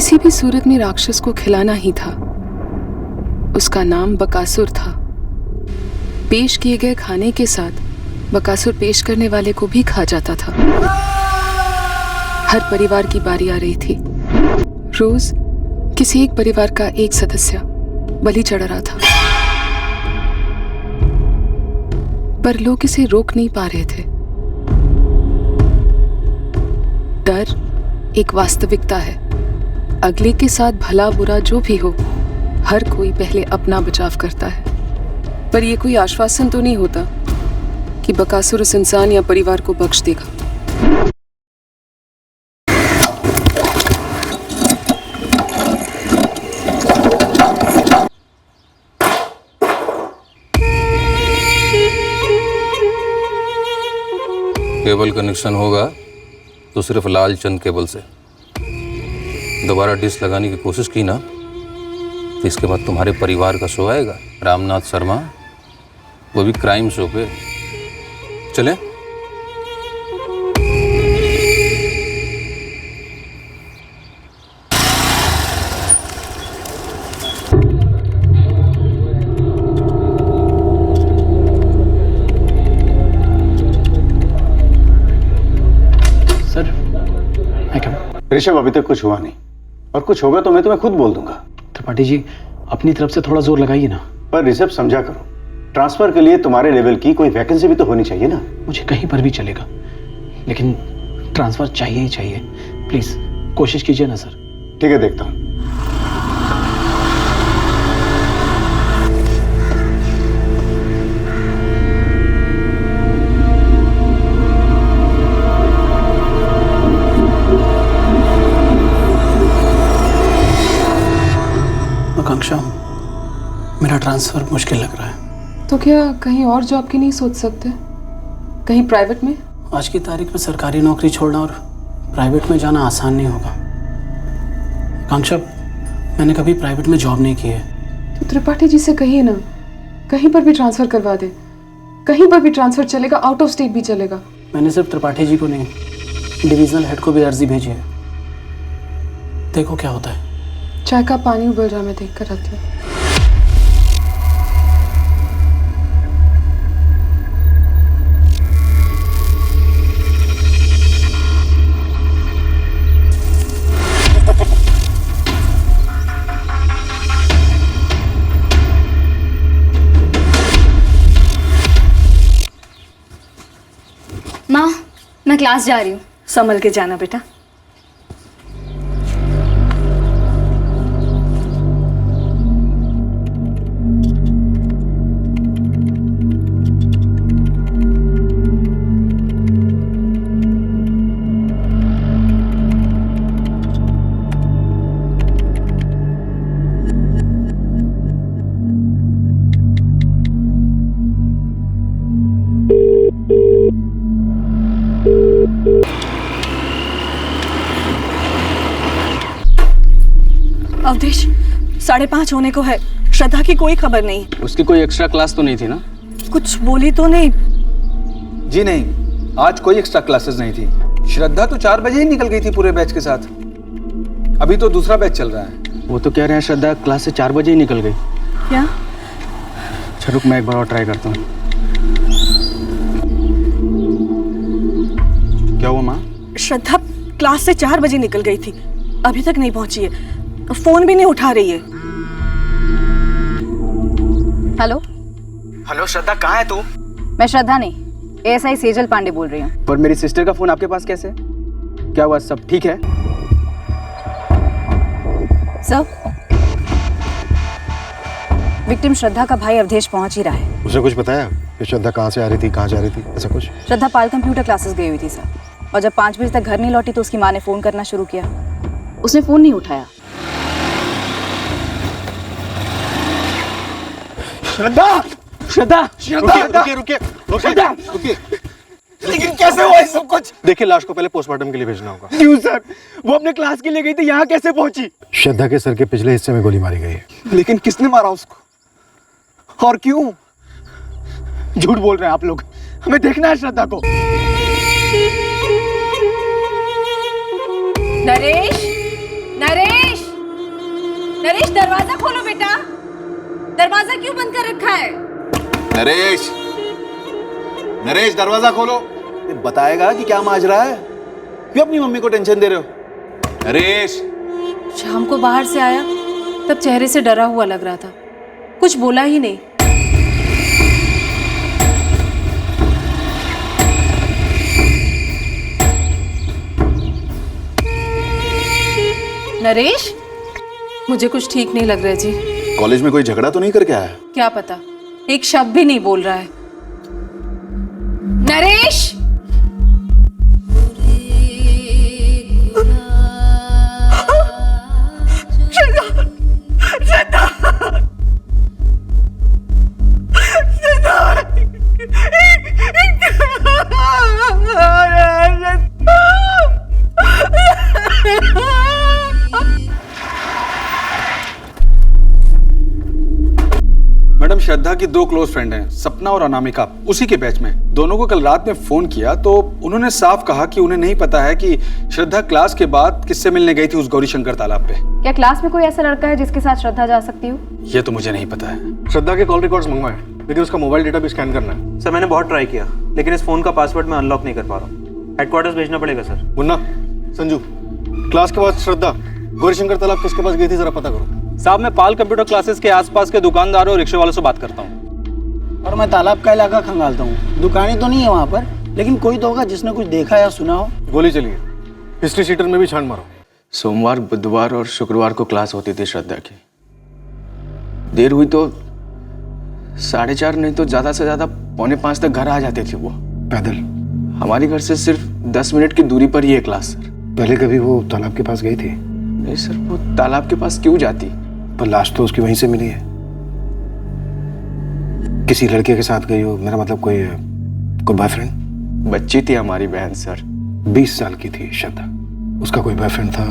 किसी भी सूरत में राक्षस को खिलाना ही था। उसका नाम बकासुर था। पेश किए गए खाने के साथ बकासुर पेश करने वाले को भी खा जाता था। हर परिवार की बारी आ रही थी। रोज किसी एक परिवार का एक सदस्य बलि चढ़ रहा था, पर लोग इसे रोक नहीं पा रहे थे। डर एक वास्तविकता है। अगले के साथ भला बुरा जो भी हो, हर कोई पहले अपना बचाव करता है। पर यह कोई आश्वासन तो नहीं होता कि बकासुर उस इंसान या परिवार को बख्श देगा। केबल कनेक्शन होगा तो सिर्फ लाल चंद केबल से। दोबारा डिश लगाने की कोशिश की ना तो इसके बाद तुम्हारे परिवार का शो आएगा, रामनाथ शर्मा, वो भी क्राइम शो पे। चले? सर, मैं क्या? ऋषभ, अभी तक कुछ हुआ नहीं, और कुछ होगा तो मैं तुम्हें खुद बोल दूंगा। त्रिपाठी जी, अपनी तरफ से थोड़ा जोर लगाइए ना। पर ऋषभ, समझा करो, ट्रांसफर के लिए तुम्हारे लेवल की कोई वैकेंसी भी तो होनी चाहिए ना। मुझे कहीं पर भी चलेगा, लेकिन ट्रांसफर चाहिए ही चाहिए। प्लीज कोशिश कीजिए ना सर। ठीक है, देखता हूं। आकांक्षा, मेरा ट्रांसफर मुश्किल लग रहा है। तो क्या कहीं और जॉब की नहीं सोच सकते? कहीं प्राइवेट में? आज की तारीख में सरकारी नौकरी छोड़ना और प्राइवेट में जाना आसान नहीं होगा। आकांक्षा, मैंने कभी प्राइवेट में जॉब नहीं की है। तो त्रिपाठी जी से कहिए ना, कहीं पर भी ट्रांसफर करवा दे। कहीं पर भी ट्रांसफर चलेगा, आउट ऑफ स्टेट भी चलेगा। मैंने सिर्फ त्रिपाठी जी को नहीं, डिविजनल हेड को भी अर्जी भेजी है। देखो क्या होता है। चाय का पानी उबल रहा, मैं देख कर आती हूँ। माँ, मैं क्लास जा रही हूँ। संभल के जाना बेटा। अवधेश, 5:30 होने को है। श्रद्धा की कोई खबर नहीं। उसकी कोई एक्स्ट्रा क्लास तो नहीं थी ना? कुछ बोली तो नहीं? जी नहीं, आज कोई एक्स्ट्रा क्लासेस नहीं थी। श्रद्धा तो 4 बजे ही निकल गई थी पूरे बैच के साथ। अभी तो दूसरा बैच चल रहा है। वो तो कह रहे हैं श्रद्धा क्लास से 4 बजे ही निकल गई। क्या? अच्छा रुक, मैं एक बार और ट्राई करता हूँ। क्या हुआ माँ? श्रद्धा क्लास से 4 बजे निकल गई थी, अभी तक नहीं पहुंची है। फोन भी नहीं उठा रही है। हेलो हेलो श्रद्धा, कहाँ है तू? मैं श्रद्धा नहीं, एएसआई सेजल पांडे बोल रही हूँ। पर मेरी सिस्टर का फोन आपके पास कैसे? क्या हुआ, सब ठीक है? सर, विक्टिम श्रद्धा का भाई अवधेश पहुंच ही रहा है। उसे कुछ बताया कि श्रद्धा कहाँ से आ रही थी, कहाँ जा रही थी, ऐसा कुछ? श्रद्धा पाल कंप्यूटर क्लासेस गई हुई थी सर, और जब 5 बजे तक घर नहीं लौटी तो उसकी माँ ने फोन करना शुरू किया। उसने फोन नहीं उठाया। श्रद्धा! श्रद्धा! रुकिए रुकिए रुकिए। लेकिन कैसे हुआ ये सब कुछ? देखिए, लाश को पहले पोस्टमार्टम के लिए भेजना होगा। क्यों सर? वो अपने क्लास के लिए गई थी, यहाँ कैसे पहुंची? श्रद्धा के सर के पिछले हिस्से में गोली मारी गई है। लेकिन किसने मारा उसको, और क्यों? झूठ बोल रहे हैं आप लोग। हमें देखना है श्रद्धा को। नरेश, नरेश, नरेश दरवाजा खोलो बेटा। दरवाजा क्यों बंद कर रखा है? नरेश, नरेश दरवाजा खोलो। ये बताएगा कि क्या माजरा है? क्यों अपनी मम्मी को टेंशन दे रहे हो? नरेश। शाम को बाहर से आया तब चेहरे से डरा हुआ लग रहा था, कुछ बोला ही नहीं। नरेश, मुझे कुछ ठीक नहीं लग रहा है जी। कॉलेज में कोई झगड़ा तो नहीं करके आया? क्या पता, एक शब्द भी नहीं बोल रहा है। नरेश! मैडम, श्रद्धा की 2 क्लोज फ्रेंड हैं, सपना और अनामिका, उसी के बैच में। दोनों को कल रात में फोन किया तो उन्होंने साफ कहा कि उन्हें नहीं पता है कि श्रद्धा क्लास के बाद किससे मिलने गई थी उस गौरीशंकर तालाब पे। क्या क्लास में कोई ऐसा लड़का है जिसके साथ श्रद्धा जा सकती हो? ये तो मुझे नहीं पता है। श्रद्धा के कॉल रिकॉर्ड्स मंगवाए, लेकिन उसका मोबाइल डेटा भी स्कैन करना है। सर मैंने बहुत ट्राई किया, लेकिन इस फोन का पासवर्ड मैं अनलॉक नहीं कर पा रहा हूँ। हेडक्वार्टर्स भेजना पड़ेगा सर। मुन्ना, संजू, क्लास के बाद श्रद्धा गौरीशंकर तालाब किसके पास गई थी जरा पता करो। साहब, मैं पाल कंप्यूटर क्लासेस के आसपास के दुकानदारों और रिक्शे वालों से बात करता हूँ। और मैं तालाब का इलाका खंगालता हूँ। दुकानें तो नहीं है वहाँ पर, लेकिन कोई तो होगा जिसने कुछ देखा या सुना हो। गोली चलिए, हिस्ट्री शीटर में भी छान मारो। सोमवार, बुधवार और शुक्रवार को क्लास होती थी श्रद्धा की। देर हुई तो 4:30 नहीं तो ज्यादा से ज्यादा 4:45 तक घर आ जाते थे वो। पैदल? हमारे घर से सिर्फ 10 मिनट की दूरी पर ही है क्लास सर। पहले कभी वो तालाब के पास गई थी? नहीं सर, वो तालाब के पास क्यों जाती? पर लाश तो उसकी वहीं से मिली है। किसी लड़के के साथ गई हो, मेरा मतलब कोई बॉयफ्रेंड? बच्ची थी हमारी बहन सर, 20 साल की थी श्रद्धा। उसका कोई बॉयफ्रेंड था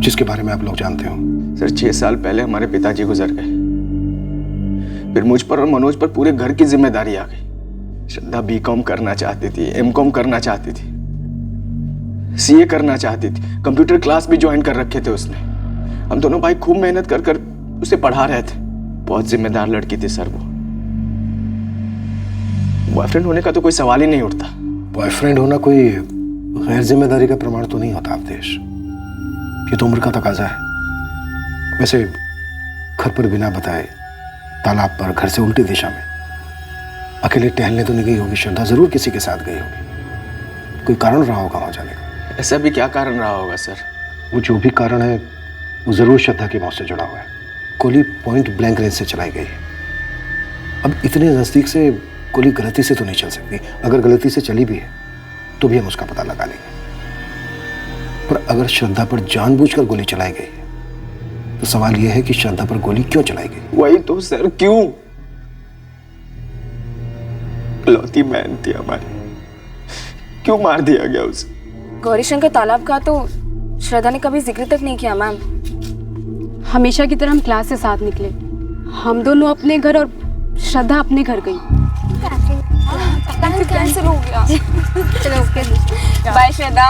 जिसके बारे में आप लोग जानते हो? सर 6 साल पहले हमारे पिताजी गुजर गए, फिर मुझ पर और मनोज पर पूरे घर की जिम्मेदारी आ गई। श्रद्धा B.Com करना चाहती थी, M.Com करना चाहती थी, CA करना चाहती थी, कंप्यूटर क्लास भी ज्वाइन कर रखे थे उसने। हम दोनों भाई खूब मेहनत कर कर उसे पढ़ा रहे थे। बहुत जिम्मेदार लड़की थी सर वो। बॉयफ्रेंड होने का तो कोई सवाल ही नहीं उठता। बॉयफ्रेंड होना कोई गैर जिम्मेदारी का प्रमाण तो नहीं होता अवधेश, ये तो उम्र का तकाजा है। वैसे घर पर बिना बताए तालाब पर घर से उल्टी दिशा में अकेले टहलने तो नहीं गई होगी श्रद्धा, जरूर किसी के साथ गई होगी। कोई कारण रहा होगा वहां जाने का। ऐसा भी क्या कारण रहा होगा सर? वो जो भी कारण है वो जरूर श्रद्धा की मौत से जुड़ा हुआ है। गोली पॉइंट ब्लैंक रेंज से चलाई गई है। अब इतने नजदीक से गोली गलती से तो नहीं चल सकती। अगर गलती से चली भी है तो भी हम उसका पता लगा लेंगे। पर अगर श्रद्धा पर जानबूझकर गोली चलाई गई है तो सवाल यह है कि श्रद्धा पर गोली क्यों चलाई गई? वही तो सर, क्यों? लौती बहन थी हमारी, क्यों मार दिया गया उसे? गौरीशंकर तालाब का तो श्रद्धा ने कभी जिक्र तक नहीं किया मैम। हमेशा की तरह हम क्लास से साथ निकले, हम दोनों अपने घर और श्रद्धा अपने घर गई। कैंसिल हो गया। चलो ओके, बाय श्रद्धा।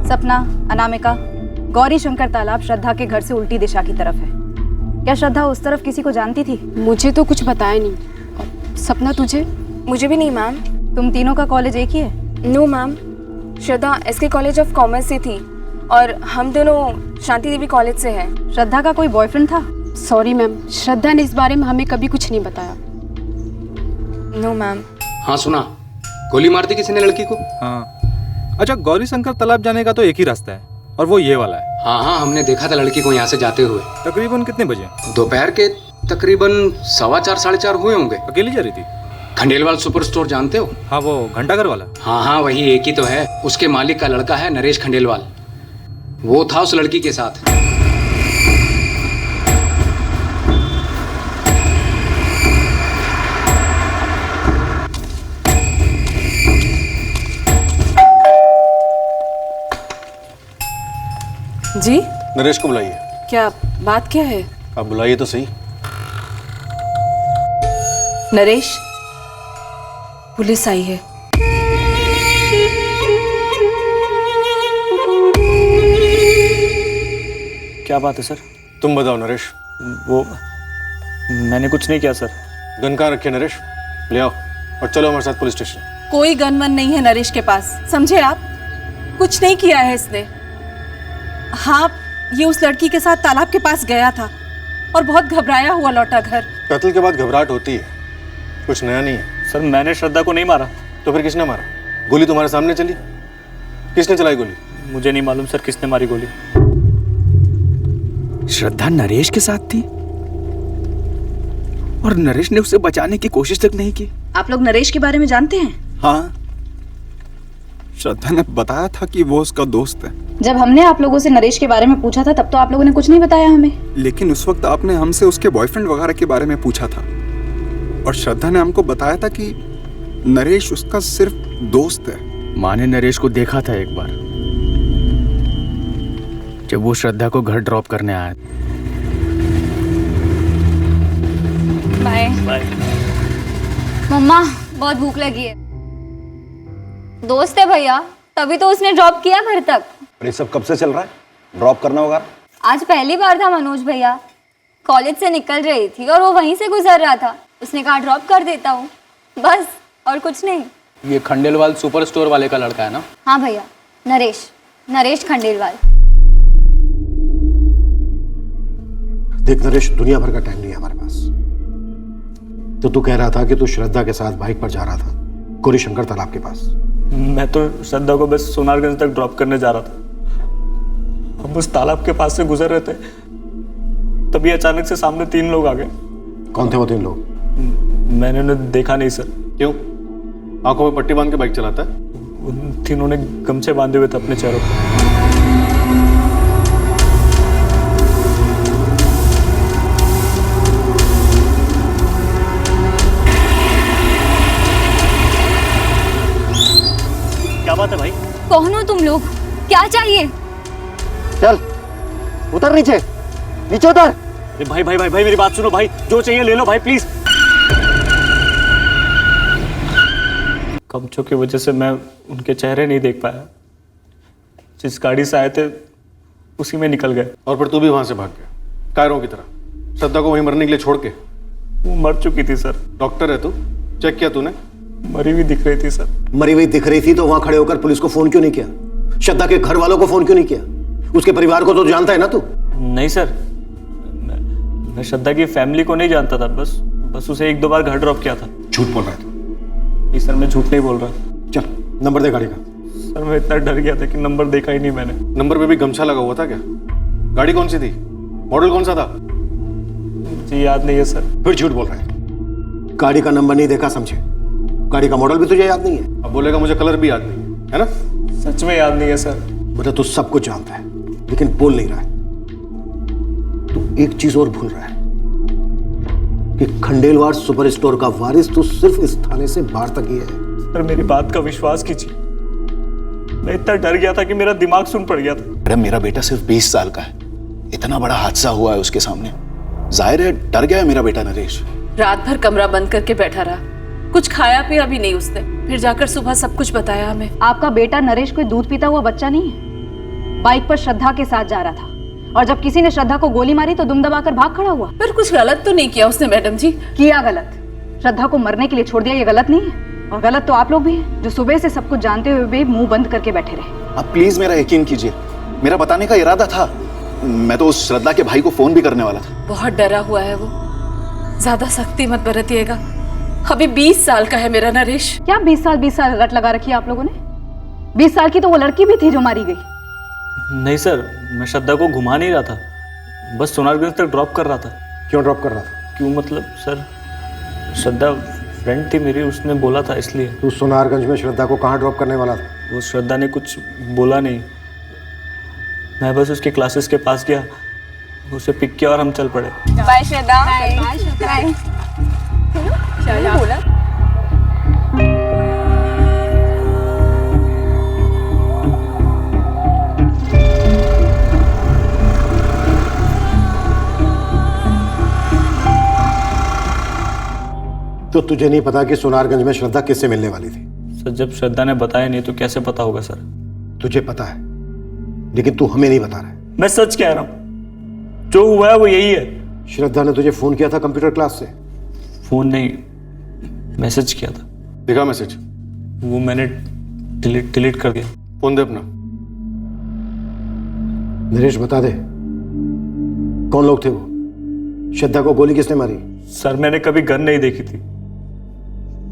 सपना, अनामिका, गौरीशंकर तालाब श्रद्धा के घर से उल्टी दिशा की तरफ है। क्या श्रद्धा उस तरफ किसी को जानती थी? मुझे तो कुछ बताया नहीं। सपना तुझे? मुझे भी नहीं मैम। तुम तीनों का कॉलेज एक ही है? No ma'am, Shraddha SK college of commerce से थी और हम दोनों शांति देवी कॉलेज से हैं। श्रद्धा का कोई बॉयफ्रेंड था? सॉरी मैम, श्रद्धा ने इस बारे में हमें कभी कुछ नहीं बताया। No ma'am. हाँ सुना, गोली मार दी किसी ने लड़की को। हाँ, अच्छा गौरीशंकर तालाब जाने का तो एक ही रास्ता है और वो ये वाला है। हाँ हाँ, हमने देखा था लड़की को यहाँ से जाते हुए। तकरीबन कितने बजे? दोपहर के तकरीबन 4:15 साढ़े 4 हुए होंगे। अकेली जा रही थी? खंडेलवाल सुपर स्टोर जानते हो? हाँ, वो घंटाघर वाला। हाँ हाँ, वही एक ही तो है। उसके मालिक का लड़का है नरेश खंडेलवाल, वो था उस लड़की के साथ। जी? नरेश को बुलाइए। क्या बात क्या है? आप बुलाइए तो सही। नरेश, पुलिस आई है। क्या बात है सर? तुम बताओ नरेश। वो मैंने कुछ नहीं किया सर। गन कहाँ रखे नरेश? ले आओ और चलो हमारे साथ पुलिस स्टेशन। कोई गन वन नहीं है नरेश के पास, समझे आप? कुछ नहीं किया है इसने। हाँ, ये उस लड़की के साथ तालाब के पास गया था और बहुत घबराया हुआ लौटा घर। कत्ल के बाद घबराहट होती है, कुछ नया नहीं है। सर मैंने श्रद्धा को नहीं मारा। तो फिर किसने मारा? गोली तुम्हारे सामने चली, किसने चलाई गोली? मुझे नहीं मालूम सर किसने मारी गोली। श्रद्धा नरेश के साथ थी और नरेश ने उसे बचाने की कोशिश तक नहीं की। आप लोग नरेश के बारे में जानते हैं? हाँ, श्रद्धा ने बताया था कि वो उसका दोस्त है। जब हमने आप लोगों से नरेश के बारे में पूछा था तब तो आप लोगों ने कुछ नहीं बताया हमें। लेकिन उस वक्त आपने हमसे उसके बॉयफ्रेंड वगैरह के बारे में पूछा था और श्रद्धा ने हमको बताया था कि नरेश उसका सिर्फ दोस्त है। माँ ने नरेश को देखा था एक बार जब वो श्रद्धा को घर ड्रॉप करने आया। Bye bye. मम्मा बहुत भूख लगी है। दोस्त है भैया, तभी तो उसने ड्रॉप किया घर तक। और ये सब कब से चल रहा है? ड्रॉप करना होगा? आज पहली बार था मनोज भैया। कॉलेज से निकल रही थी और वो वहीं से गुजर रहा था। उसने कहा ड्रॉप कर देता हूँ, बस और कुछ नहीं। ये खंडेलवाल सुपर स्टोर वाले का लड़का है ना? हाँ भैया, नरेश खंडेलवाल। देख नरेश, दुनिया भर का टाइम नहीं है हमारे पास। तो तू कह रहा था कि तू श्रद्धा के साथ बाइक पर जा रहा था गौरीशंकर तालाब के पास। मैं तो श्रद्धा को बस सोनारगंज तक ड्रॉप करने जा रहा था। हम उस तालाब के पास से गुजर रहे थे, तभी अचानक से सामने 3 लोग आ गए। कौन थे वो 3 लोग? मैंने उन्हें देखा नहीं सर। क्यों? आंखों में पट्टी बांध के बाइक चलाता है? उन तीनों ने गमछे बांधे हुए थे अपने चेहरों पर। क्या बात है भाई? कौन हो तुम लोग? क्या चाहिए? चल उतर, नीचे उतर। भाई भाई भाई भाई मेरी बात सुनो भाई, जो चाहिए ले लो भाई प्लीज। गमछों की वजह से मैं उनके चेहरे नहीं देख पाया। जिस गाड़ी से आए थे उसी में निकल गए। और फिर तू भी वहां से भाग गया कायरों की तरह, श्रद्धा को वहीं मरने के लिए छोड़ के? वो मर चुकी थी सर। डॉक्टर है तू, चेक किया तूने? मरी हुई दिख रही थी सर। मरी हुई दिख रही थी तो वहां खड़े होकर पुलिस को फोन क्यों नहीं किया? श्रद्धा के घर वालों को फोन क्यों नहीं किया? उसके परिवार को तो जानता है ना तू? नहीं सर, मैं श्रद्धा की फैमिली को नहीं जानता था। बस उसे 1-2 बार घर ड्रॉप किया था। झूठ बोल रहा है तू? नहीं सर, मैं झूठ नहीं बोल रहा। चल नंबर दे गाड़ी का। सर मैं इतना डर गया था कि नंबर देखा ही नहीं मैंने। नंबर पे भी गमछा लगा हुआ था क्या? गाड़ी कौन सी थी? मॉडल कौन सा था? जी याद नहीं है सर। फिर झूठ बोल रहा है। गाड़ी का नंबर नहीं देखा समझे? गाड़ी का मॉडल भी तुझे याद नहीं है? अब बोलेगा मुझे कलर भी याद नहीं है ना? सच में याद नहीं है सर। मतलब तू सब कुछ जानता है लेकिन बोल नहीं रहा है। तू एक चीज और भूल रहा है कि खंडेलवाल सुपर स्टोर का वारिस तो सिर्फ इस थाने से बाहर तक ही है। सर मेरी बात का विश्वास कीजिए, मैं इतना डर गया था कि मेरा दिमाग सुन पड़ गया था। मैडम मेरा बेटा सिर्फ 20 साल का है, इतना बड़ा हादसा हुआ है उसके सामने, जाहिर है डर गया है मेरा बेटा नरेश। रात भर कमरा बंद करके बैठा रहा, कुछ खाया पिया भी नहीं उसने, फिर जाकर सुबह सब कुछ बताया हमें। आपका बेटा नरेश कोई दूध पीता हुआ बच्चा नहीं है। बाइक पर श्रद्धा के साथ जा रहा था और जब किसी ने श्रद्धा को गोली मारी तो दुम दबाकर भाग खड़ा हुआ। पर कुछ गलत तो नहीं किया उसने मैडम जी? किया गलत, श्रद्धा को मरने के लिए छोड़ दिया, ये गलत नहीं है। और गलत तो आप लोग भी हैं जो सुबह से सब कुछ जानते हुए भी मुंह बंद करके बैठे रहे। आप प्लीज मेरा यकीन कीजिए, मेरा बताने का इरादा था। मैं तो उस श्रद्धा के भाई को फोन भी करने वाला था। बहुत डरा हुआ है वो, ज्यादा सख्ती मत बरतिएगा। अभी 20 साल का है मेरा नरेश। क्या 20 साल रट लगा रखी है आप लोगों ने? 20 साल की तो वो लड़की भी थी जो मारी गई। नहीं सर, मैं श्रद्धा को घुमा नहीं रहा था, बस सोनारगंज तक ड्रॉप कर रहा था। क्यों ड्रॉप कर रहा था? क्यों मतलब सर, श्रद्धा फ्रेंड थी मेरी, उसने बोला था इसलिए। तू सोनारगंज में श्रद्धा को कहाँ ड्रॉप करने वाला था? वो श्रद्धा ने कुछ बोला नहीं, मैं बस उसके क्लासेस के पास गया, उसे पिक किया और हम चल पड़े। बाय श्रद्धा। बाय श्रद्धा। बोला तो तुझे नहीं पता कि सोनारगंज में श्रद्धा किससे मिलने वाली थी? सर जब श्रद्धा ने बताया नहीं तो कैसे पता होगा सर? तुझे पता है लेकिन तू हमें नहीं बता रहा है। मैं सच कह रहा हूँ, जो हुआ है वो यही है। श्रद्धा ने तुझे फोन किया था कंप्यूटर क्लास से? फोन नहीं, मैसेज किया था। दिखा मैसेज? वो मैंने डिलीट कर दिया। फोन दे अपना। नरेश बता दे, कौन लोग थे वो? श्रद्धा को गोली किसने मारी? सर मैंने कभी गन नहीं देखी थी,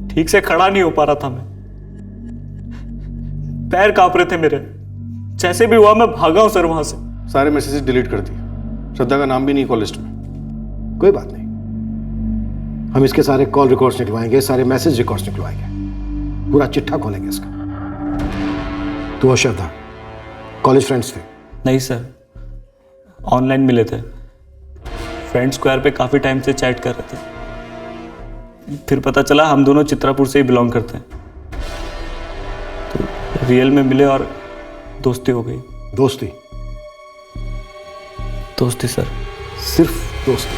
ठीक से खड़ा नहीं हो पा रहा था मैं, पैर कांप रहे थे मेरे, जैसे भी हुआ मैं भागा हूं सर वहां से। सारे मैसेजेस डिलीट कर दिए, श्रद्धा का नाम भी नहीं कॉल लिस्ट में। कोई बात नहीं, हम इसके सारे कॉल रिकॉर्ड्स निकलवाएंगे, सारे मैसेज रिकॉर्ड्स निकलवाएंगे, पूरा चिट्ठा खोलेंगे इसका। तू और श्रद्धा कॉलेज फ्रेंड्स थे? नहीं सर, ऑनलाइन मिले थे, फ्रेंड स्क्वायर पे काफी टाइम से चैट कर रहे थे, फिर पता चला हम दोनों चित्रापुर से ही बिलोंग करते हैं, तो रियल में मिले और दोस्ती हो गई। दोस्ती? दोस्ती सर, सिर्फ दोस्ती?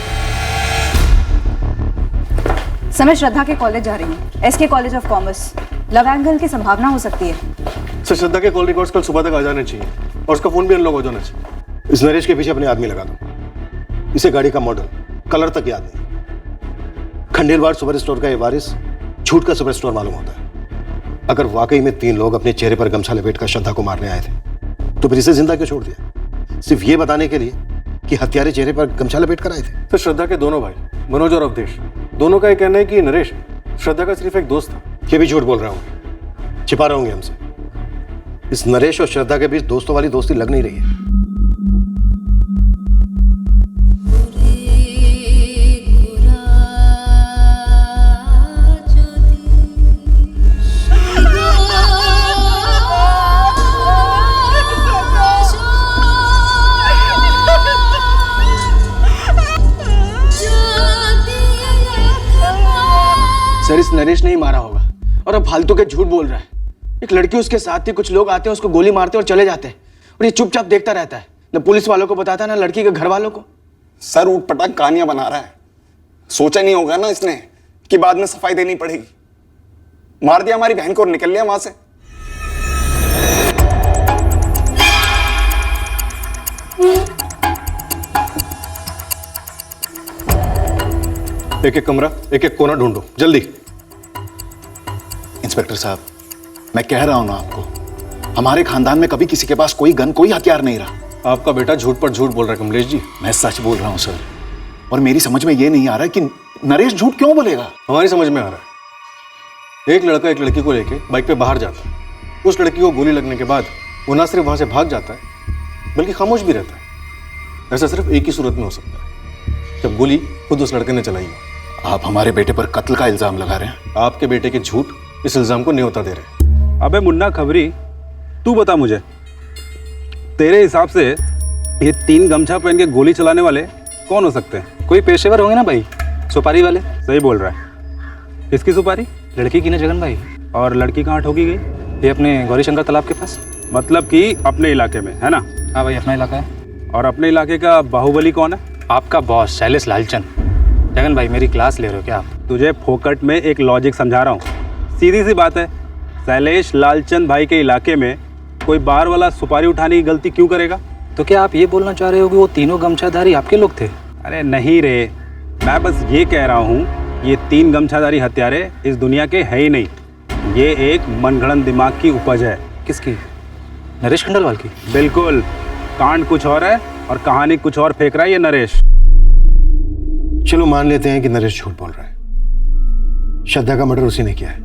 समय श्रद्धा के कॉलेज जा रही हूँ, SK college of commerce. Love angle की संभावना हो सकती है। सर श्रद्धा के कॉल रिकॉर्ड्स कल सुबह तक आ जाने चाहिए और उसका फोन भी अनलॉक हो जाना चाहिए। इस नरेश के पीछे अपने आदमी लगा दो, इसे गाड़ी का मॉडल, कलर तक याद नहीं। खंडेलवाल सुपर स्टोर का ये वारिस झूठ का सुपर स्टोर मालूम होता है। अगर वाकई में 3 लोग अपने चेहरे पर गमछा लपेट कर श्रद्धा को मारने आए थे, तो फिर इसे जिंदा क्यों छोड़ दिया? सिर्फ ये बताने के लिए कि हत्यारे चेहरे पर गमछा लपेट कर आए थे। तो श्रद्धा के दोनों भाई मनोज और अवधेश, दोनों का ये कहना है कि नरेश श्रद्धा का सिर्फ एक दोस्त था। ये भी झूठ बोल रहा हूँ, छिपा रहे होंगे हमसे। इस नरेश और श्रद्धा के बीच दोस्तों वाली दोस्ती लग नहीं रही है। सर इस नरेश ने ही मारा होगा और अब फालतू के झूठ बोल रहा है। एक लड़की उसके साथ थी, कुछ लोग आते हैं उसको गोली मारते और चले जाते हैं और ये चुपचाप देखता रहता है, न पुलिस वालों को बताता है ना लड़की के घर वालों को। सर ऊट पटाक कहानियां बना रहा है, सोचा नहीं होगा ना इसने कि बाद में सफाई देनी पड़ेगी। मार दिया हमारी बहन को और निकल लिया वहां से। एक एक कमरा, एक एक कोना ढूंढो जल्दी। इंस्पेक्टर साहब, मैं कह रहा हूं ना आपको, हमारे खानदान में कभी किसी के पास कोई गन, कोई हथियार नहीं रहा। आपका बेटा झूठ पर झूठ बोल रहा है कमलेश जी। मैं सच बोल रहा हूं सर, और मेरी समझ में ये नहीं आ रहा कि नरेश झूठ क्यों बोलेगा। हमारी समझ में आ रहा है। एक लड़का एक लड़की को लेके बाइक पे बाहर जाता है, उस लड़की को गोली लगने के बाद वो ना सिर्फ वहां से भाग जाता है बल्कि खामोश भी रहता है। ऐसा सिर्फ एक ही सूरत में हो सकता है, जब गोली खुद उस लड़के ने चलाई हो। आप हमारे बेटे पर कत्ल का इल्जाम लगा रहे हैं। आपके बेटे के झूठ इस इल्जाम को न्योता दे रहे हैं। अबे मुन्ना खबरी, तू बता मुझे, तेरे हिसाब से ये 3 गमछा पहन के गोली चलाने वाले कौन हो सकते हैं? कोई पेशेवर होंगे ना भाई, सुपारी वाले। सही बोल रहा है। किसकी सुपारी? लड़की की ना जगन भाई। और लड़की कहाँ ठोकी गई? ये अपने गौरीशंकर तालाब के पास। मतलब कि अपने इलाके में, है ना? हाँ भाई, अपना इलाका है। और अपने इलाके का बाहुबली कौन है? आपका बॉस शैलेश लालचंद। जगन भाई मेरी क्लास ले रहे हो क्या आप? तुझे फोकट में एक लॉजिक समझा रहा हूँ, सीधी सी बात है। शैलेश लालचंद भाई के इलाके में कोई बाहर वाला सुपारी उठाने की गलती क्यों करेगा? तो क्या आप ये बोलना चाह रहे हो कि वो तीनों गमछाधारी आपके लोग थे? अरे नहीं रे, मैं बस ये कह रहा हूँ, ये 3 गमछाधारी हत्यारे इस दुनिया के है ही नहीं। ये एक मनगढ़ंत दिमाग की उपज है। किसकी? नरेश खंडेलवाल की? बिल्कुल। कांड कुछ और है और कहानी कुछ और फेंक रहा है ये नरेश। चलो मान लेते हैं कि नरेश झूठ बोल रहा है, श्रद्धा का मर्डर उसी ने किया है।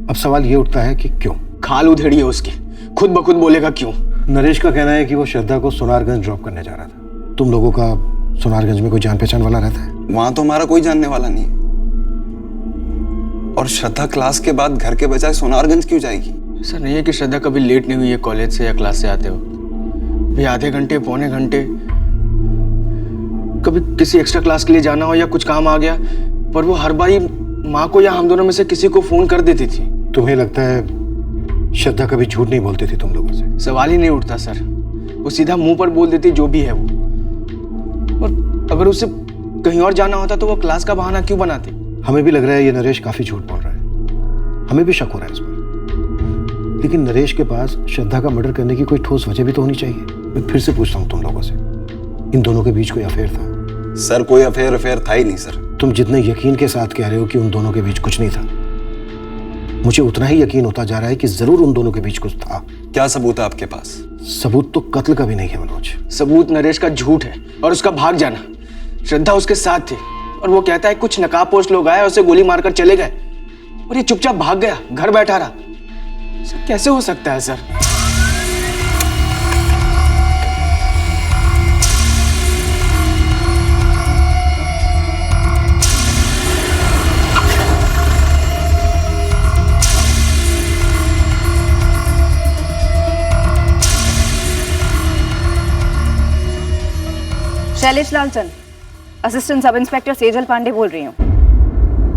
अब सवाल ये उठता है कि क्यों? खाल उधेड़ी है उसकी, खुद ब खुद बोलेगा क्यों। नरेश का कहना है कि वो श्रद्धा को सोनारगंज ड्रॉप करने जा रहा था। तुम लोगों का सोनारगंज में कोई जान पहचान वाला रहता है? वहां तो हमारा कोई जानने वाला नहीं। और श्रद्धा क्लास के बाद घर के बजाय सोनारगंज क्यों जाएगी? सर नहीं है कि श्रद्धा कभी लेट नहीं हुई है कॉलेज से या क्लास से आते हो, भी आधे घंटे पौने घंटे, कभी किसी एक्स्ट्रा क्लास के लिए जाना हो या कुछ काम आ गया, पर वो हर बार माँ को या हम दोनों में से किसी को फोन कर देती थी। तुम्हें लगता है श्रद्धा कभी झूठ नहीं बोलती थी तुम लोगों से? सवाल ही नहीं उठता सर, वो सीधा मुंह पर बोल देती जो भी है वो। और अगर उसे कहीं और जाना होता तो वो क्लास का बहाना क्यों बनाती? हमें भी लग रहा है ये नरेश काफी झूठ बोल रहा है, हमें भी शक हो रहा है इस पर। लेकिन नरेश के पास श्रद्धा का मर्डर करने की कोई ठोस वजह भी तो होनी चाहिए। मैं फिर से पूछता हूँ तुम लोगों से, इन दोनों के बीच कोई अफेयर था? सर कोई अफेयर था ही नहीं सर। तुम जितने यकीन के साथ कह रहे हो कि उन दोनों के बीच कुछ नहीं था, मुझे उतना ही यकीन होता जा रहा है कि जरूर उन दोनों के बीच कुछ था। क्या सबूत है आपके पास? सबूत तो कत्ल का भी नहीं है मनोज। सबूत नरेश का झूठ है और उसका भाग जाना। श्रद्धा उसके साथ थी और वो कहता है कुछ नकाबपोश लोग आए, उसे गोली मारकर चले गए और ये चुपचाप भाग गया, घर बैठा रहा। सर कैसे हो सकता है sir? Shailesh Lalchand, assistant sub inspector Sejal Pandey बोल रही हूँ।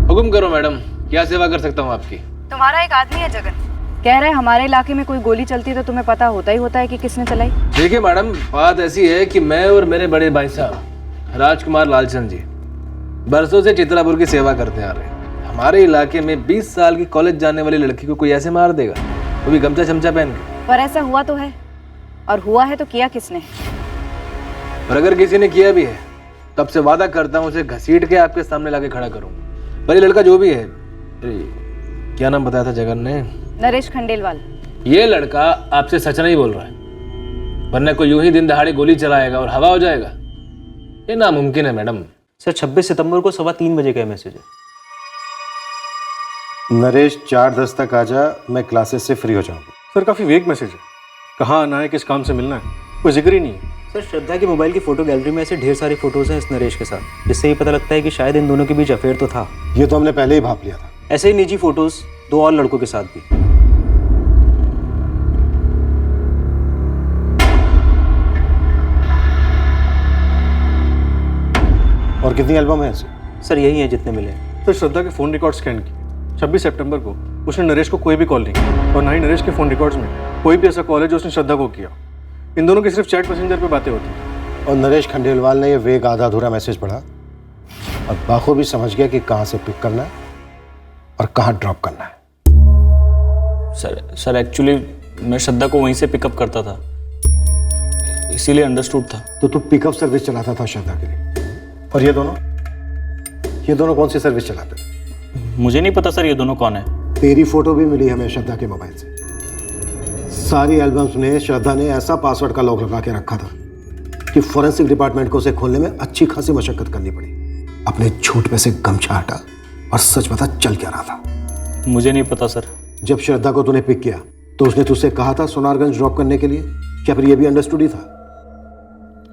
हुक्म करो मैडम, क्या सेवा कर सकता हूँ आपकी? तुम्हारा एक आदमी है जगन, कह रहा है हमारे इलाके में कोई गोली चलती है तो तुम्हें पता होता ही होता है कि किसने चलाई। देखिए मैडम, बात ऐसी है कि मैं और मेरे बड़े भाई साहब राजकुमार लालचंद जी बरसों से चित्रापुर की सेवा करते आ रहे हैं। हमारे इलाके में 20 साल की कॉलेज जाने वाली लड़की को कोई ऐसे मार देगा, वो भी गमछा चमचा पहन के? पर ऐसा हुआ तो है, और हुआ है तो किया किसने? और अगर किसी ने किया भी है तब से वादा करता हूँ उसे घसीट के आपके सामने लाके खड़ा करूँ। पर ये लड़का जो भी है, क्या नाम बताया था जगन ने? नरेश खंडेलवाल। ये लड़का आपसे सच नहीं बोल रहा है, वरना कोई यूं ही दिन दहाड़े गोली चलाएगा और हवा हो जाएगा? ये नामुमकिन है मैडम। सर 26 सितंबर को 3:15 बजे का मैसेज है। नरेश 4:10 तक आ जा, मैं क्लासेस से फ्री हो जाऊंगा। सर काफ़ी वेग मैसेज है, कहाँ आना है, किस काम से मिलना है, कोई जिक्र ही नहीं है। सर श्रद्धा की मोबाइल की फोटो गैलरी में ऐसे ढेर सारी फोटोज हैं इस नरेश के साथ, जिससे ये पता लगता है कि शायद इन दोनों के बीच अफेयर तो था। ये तो हमने पहले ही भाप लिया था। ऐसे ही निजी फोटोज 2 और लड़कों के साथ भी। और कितनी एल्बम है ऐसे? सर यही है जितने मिले। सर श्रद्धा के फ़ोन रिकॉर्ड स्कैन किए। 26 सितंबर को उसने नरेश को कोई भी कॉल नहीं किया और ना ही नरेश के फ़ोन रिकॉर्ड्स में कोई भी ऐसा कॉल है जो उसने श्रद्धा को किया। इन दोनों की सिर्फ चैट मैसेंजर पे बातें होती हैं। और नरेश खंडेलवाल ने ये वेग आधा अधूरा मैसेज पढ़ा और बाखूबी समझ गया कि कहाँ से पिक करना है और कहाँ ड्रॉप करना है। सर एक्चुअली मैं श्रद्धा को वहीं से पिकअप करता था, इसीलिए अंडरस्टूड था। तो तू पिकअप सर्विस चलाता था श्रद्धा के लिए? और ये दोनों कौन सी सर्विस चलाते थे? मुझे नहीं पता सर ये दोनों कौन है। तेरी फोटो भी मिली हमें श्रद्धा के मोबाइल से। सारी एल्बम्स में श्रद्धा ने ऐसा पासवर्ड का लॉक लगा के रखा था कि फॉरेंसिक डिपार्टमेंट को उसे खोलने में अच्छी खासी मशक्कत करनी पड़ी। अपने झूठ पे से गमछा हटा और सच बता चल क्या रहा था? मुझे नहीं पता सर। जब श्रद्धा को तूने पिक किया तो उसने तुझसे कहा था सोनारगंज ड्रॉप करने के लिए, क्या फिर ये भी अंडरस्टूड ही था?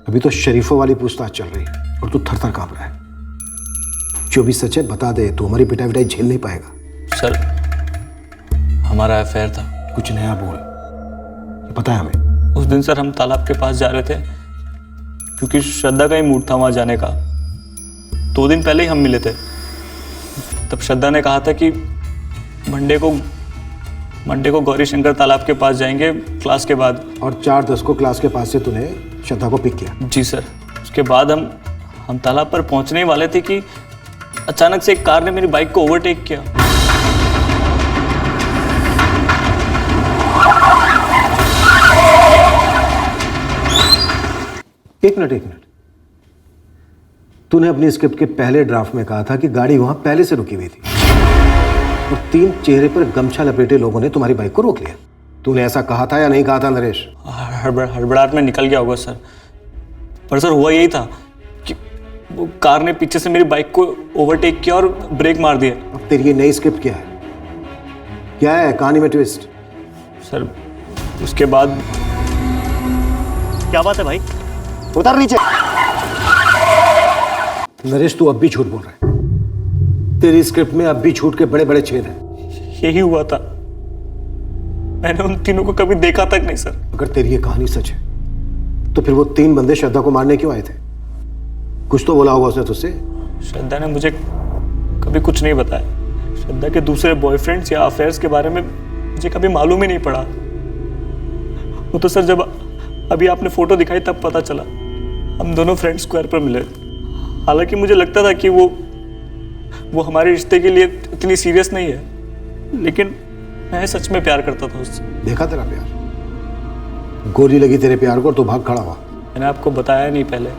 अभी तो शरीफों वाली पूछताछ चल रही है और तू थर थर कांप रहा है। जो भी सच है बता दे, तू हमारी पिटाई विटाई झेल नहीं पाएगा। सर हमारा अफेयर था। कुछ नया बोल, ये पता है हमें। उस दिन सर हम तालाब के पास जा रहे थे क्योंकि श्रद्धा का ही मूड था वहां जाने का। 2 दिन पहले ही हम मिले थे। तब श्रद्धा ने कहा था कि मंडे को गौरी शंकर तालाब के पास जाएंगे क्लास के बाद। और 4:10 को क्लास के पास से तूने श्रद्धा को पिक किया? जी सर। उसके बाद हम तालाब पर पहुंचने वाले थे कि अचानक से एक कार ने मेरी बाइक को ओवरटेक किया। एक मिनट तूने अपनी स्क्रिप्ट के पहले ड्राफ्ट में कहा था कि गाड़ी वहां पहले से रुकी हुई थी और 3 चेहरे पर गमछा लपेटे लोगों ने तुम्हारी बाइक को रोक लिया। तूने ऐसा कहा था या नहीं कहा था नरेश? हड़बड़ाहट में निकल गया होगा सर, पर सर हुआ यही था कि वो कार ने पीछे से मेरी बाइक को ओवरटेक किया और ब्रेक मार दिया। अब तेरी ये नई स्क्रिप्ट क्या है कहानी में ट्विस्ट? सर उसके बाद क्या बात है भाई? उतर नीचे। नरेश तू अब भी झूठ बोल रहा है। तेरी स्क्रिप्ट में अब भी झूठ के बड़े बड़े छेद हैं। यही हुआ था, मैंने उन तीनों को कभी देखा तक नहीं सर। अगर तेरी ये कहानी सच है तो फिर वो 3 बंदे श्रद्धा को मारने क्यों आए थे? कुछ तो बोला होगा उसने तुझसे। श्रद्धा ने मुझे कभी कुछ नहीं बताया। श्रद्धा के दूसरे बॉयफ्रेंड्स या अफेयर्स के बारे में मुझे कभी मालूम ही नहीं पड़ा। वो तो सर जब अभी आपने फोटो दिखाई तब पता चला। हम दोनों फ्रेंड स्क्वायर पर मिले। हालांकि मुझे लगता था कि वो हमारे रिश्ते के लिए इतनी सीरियस नहीं है, लेकिन मैं सच में प्यार करता था उससे। देखा तेरा प्यार, गोली लगी तेरे प्यार को तो भाग खड़ा हुआ। मैंने आपको बताया नहीं पहले,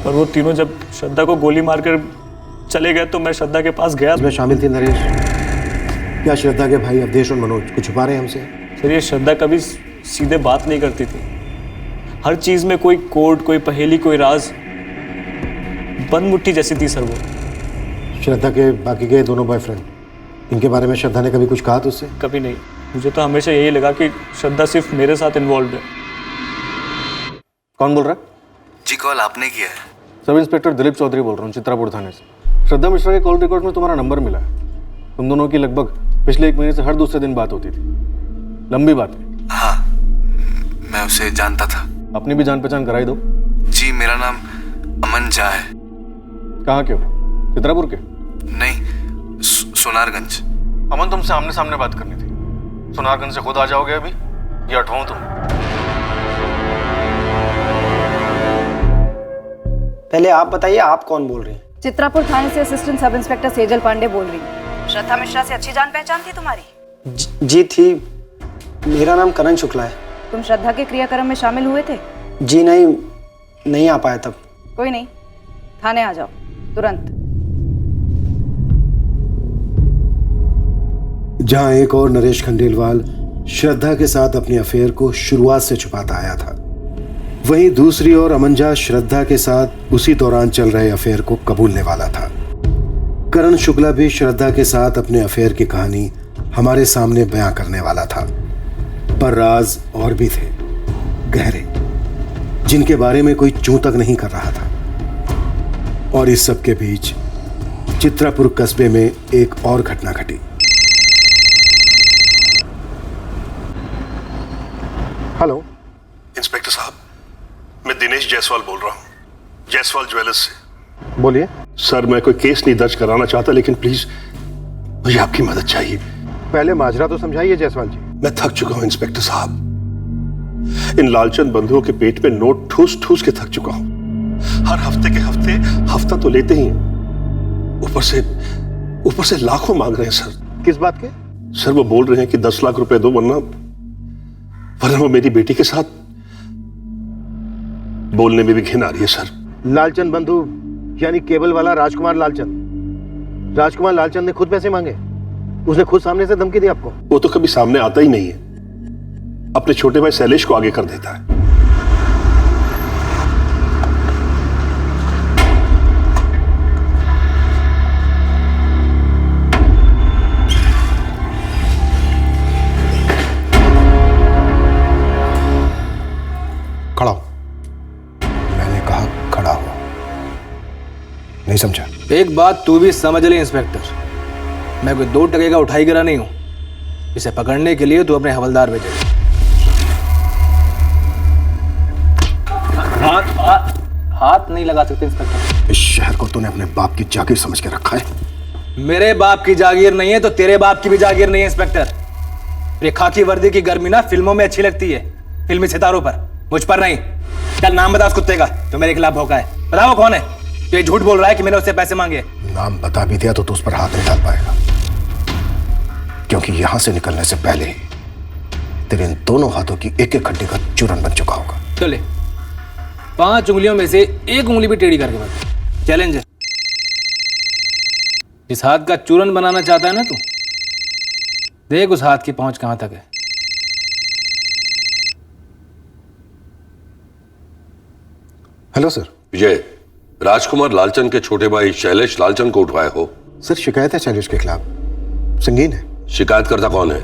और वो तीनों जब श्रद्धा को गोली मारकर चले गए तो मैं श्रद्धा के पास गया। इसमें शामिल थी नरेश। क्या श्रद्धा के भाई अवधेश और मनोज कुछ छुपा रहे हैं हमसे? सर ये श्रद्धा कभी सीधे बात नहीं करती थी। हर चीज में कोई कोड, कोई पहेली, कोई राज। बंद मुट्ठी जैसी थी सर वो। श्रद्धा के बाकी के दोनों बॉयफ्रेंड, इनके बारे में श्रद्धा ने कभी कुछ कहा तुझसे? कभी नहीं। मुझे तो हमेशा यही लगा कि श्रद्धा सिर्फ मेरे साथ इन्वॉल्व है। कौन बोल रहा है? जी कॉल आपने किया है। सब इंस्पेक्टर दिलीप चौधरी बोल रहा हूँ, चित्रापुर थाने से। श्रद्धा मिश्रा के कॉल रिकॉर्ड में तुम्हारा नंबर मिला है। तुम दोनों की लगभग पिछले 1 महीने से हर दूसरे दिन बात होती थी। लंबी बात है। हाँ, मैं उसे जानता था। अपनी भी जान पहचान कराई दो। जी मेरा नाम अमन झा है। कहाँ के हो? चित्रापुर के? नहीं, सोनारगंज। अमन तुमसे आमने सामने बात करनी थी। सोनारगंज से खुद आ जाओगे अभी या हटवाऊं तुम? पहले आप बताइए, आप कौन बोल रही हैं? चित्रापुर थाने से assistant sub inspector Sejal Pandey बोल रही हूँ। श्रद्धा मिश्रा से अच्छी जान पहचान थी तुम्हारी? जी थी। मेरा नाम करण शुक्ला है। तुम श्रद्धा के क्रियाक्रम में शामिल हुए थे? जी नहीं आ पाया तब। कोई नहीं, थाने आ जाओ तुरंत। जहां एक और नरेश खंडेलवाल श्रद्धा के साथ अपनी अफेयर को शुरुआत से छुपाता आया था, वहीं दूसरी ओर अमन झा श्रद्धा के साथ उसी दौरान चल रहे अफेयर को कबूलने वाला था। करण शुक्ला भी श्रद्धा के साथ अपने अफेयर की कहानी हमारे सामने बयां करने वाला था। पर राज और भी थे, गहरे, जिनके बारे में कोई चूं तक नहीं कर रहा था। और इस सब के बीच चित्रापुर कस्बे में एक और घटना घटी। हेलो इंस्पेक्टर साहब, मैं दिनेश जायसवाल बोल रहा हूँ, जायसवाल ज्वेलर्स से। बोलिए। सर मैं कोई केस नहीं दर्ज कराना चाहता, लेकिन प्लीज मुझे आपकी मदद चाहिए। पहले माजरा तो समझाइए जायसवाल जी। मैं थक चुका हूं इंस्पेक्टर साहब। इन लालचंद बंधुओं के पेट पे नोट ठूस ठूस के थक चुका हूं। हर हफ्ते के हफ्ते हफ्ता तो लेते ही हैं, ऊपर से लाखों मांग रहे हैं सर। किस बात के? सर वो बोल रहे हैं कि 10 लाख रुपए दो, वरना वो मेरी बेटी के साथ। बोलने में भी घिन आ रही है सर। लालचंद बंधु यानी केबल वाला राजकुमार लालचंद। राजकुमार लालचंद ने खुद पैसे मांगे? उसने खुद सामने से धमकी दी आपको? वो तो कभी सामने आता ही नहीं है, अपने छोटे भाई शैलेश को आगे कर देता है। खड़ा हो। मैंने कहा खड़ा हो। नहीं समझा? एक बात तू भी समझ ले इंस्पेक्टर, मैं कोई 2 टके का उठाई गिरा नहीं हूं। इसे पकड़ने के लिए तू अपने हवलदार भेजे। हाथ नहीं लगा सकते इंस्पेक्टर। इस शहर को तूने अपने बाप की जागीर समझ के रखा है। मेरे बाप की जागीर नहीं है तो तेरे बाप की भी जागीर नहीं है इंस्पेक्टर। ये खाकी वर्दी की गर्मी ना फिल्मों में अच्छी लगती है, फिल्मी सितारों पर, मुझ पर नहीं। चल नाम बता उस कुत्ते का जो मेरे खिलाफ भौंका है। बताओ कौन है? तो ये झूठ बोल रहा है कि मैंने उससे पैसे मांगे। नाम बता भी दिया तो तू उस पर हाथ नहीं डाल पाएगा, क्योंकि यहां से निकलने से पहले ही तेरे इन दोनों हाथों की एक एक हड्डी का चूरन बन चुका होगा। चले 5 उंगलियों में से 1 उंगली भी टेढ़ी करके बता। चैलेंज है। इस हाथ का चूरन बनाना चाहता है ना तू? देख उस हाथ की पहुंच कहां तक है। Hello sir. विजय, राजकुमार लालचंद के छोटे भाई शैलेश लालचंद को उठवाए हो? सर शिकायत है शैलेश के खिलाफ, संगीन है। शिकायतकर्ता कौन है?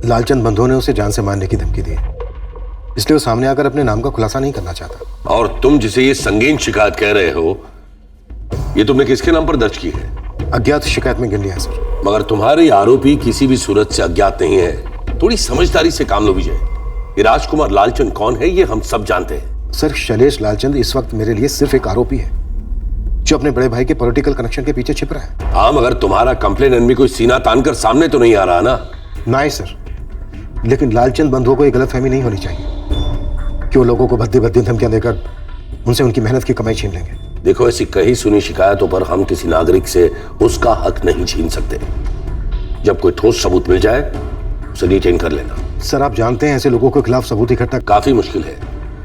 लालचंद बंधुओं ने उसे जान से मारने की धमकी दी, इसलिए वो सामने आकर अपने नाम का खुलासा नहीं करना चाहता। और तुम जिसे ये संगीन शिकायत कह रहे हो, ये तुमने किसके नाम पर दर्ज की है? अज्ञात शिकायत में गिन लिया है सर। मगर तुम्हारे आरोपी किसी भी सूरत से अज्ञात नहीं है। थोड़ी समझदारी से काम लो विजय। ये राजकुमार लालचंद कौन है ये हम सब जानते हैं। सर शैलेश लालचंद इस वक्त मेरे लिए सिर्फ एक आरोपी है जो अपने बड़े भाई के पॉलिटिकल कनेक्शन के पीछे छिप रहा है। हाँ, मगर तुम्हारा कंप्लेन भी कोई सीना तानकर सामने तो नहीं आ रहा ना? नहीं सर, लेकिन लालचंद बंधुओं को एक गलतफहमी नहीं होनी चाहिए कि वो लोगों को भद्दी भद्दी धमकियां देकर उनसे उनकी मेहनत की कमाई छीन लेंगे। देखो, ऐसी कही सुनी शिकायतों पर हम किसी नागरिक से उसका हक नहीं छीन सकते। जब कोई ठोस सबूत मिल जाए उसे डिटेन कर लेना। सर आप जानते हैं ऐसे लोगों के खिलाफ सबूत इकट्ठा काफी मुश्किल है,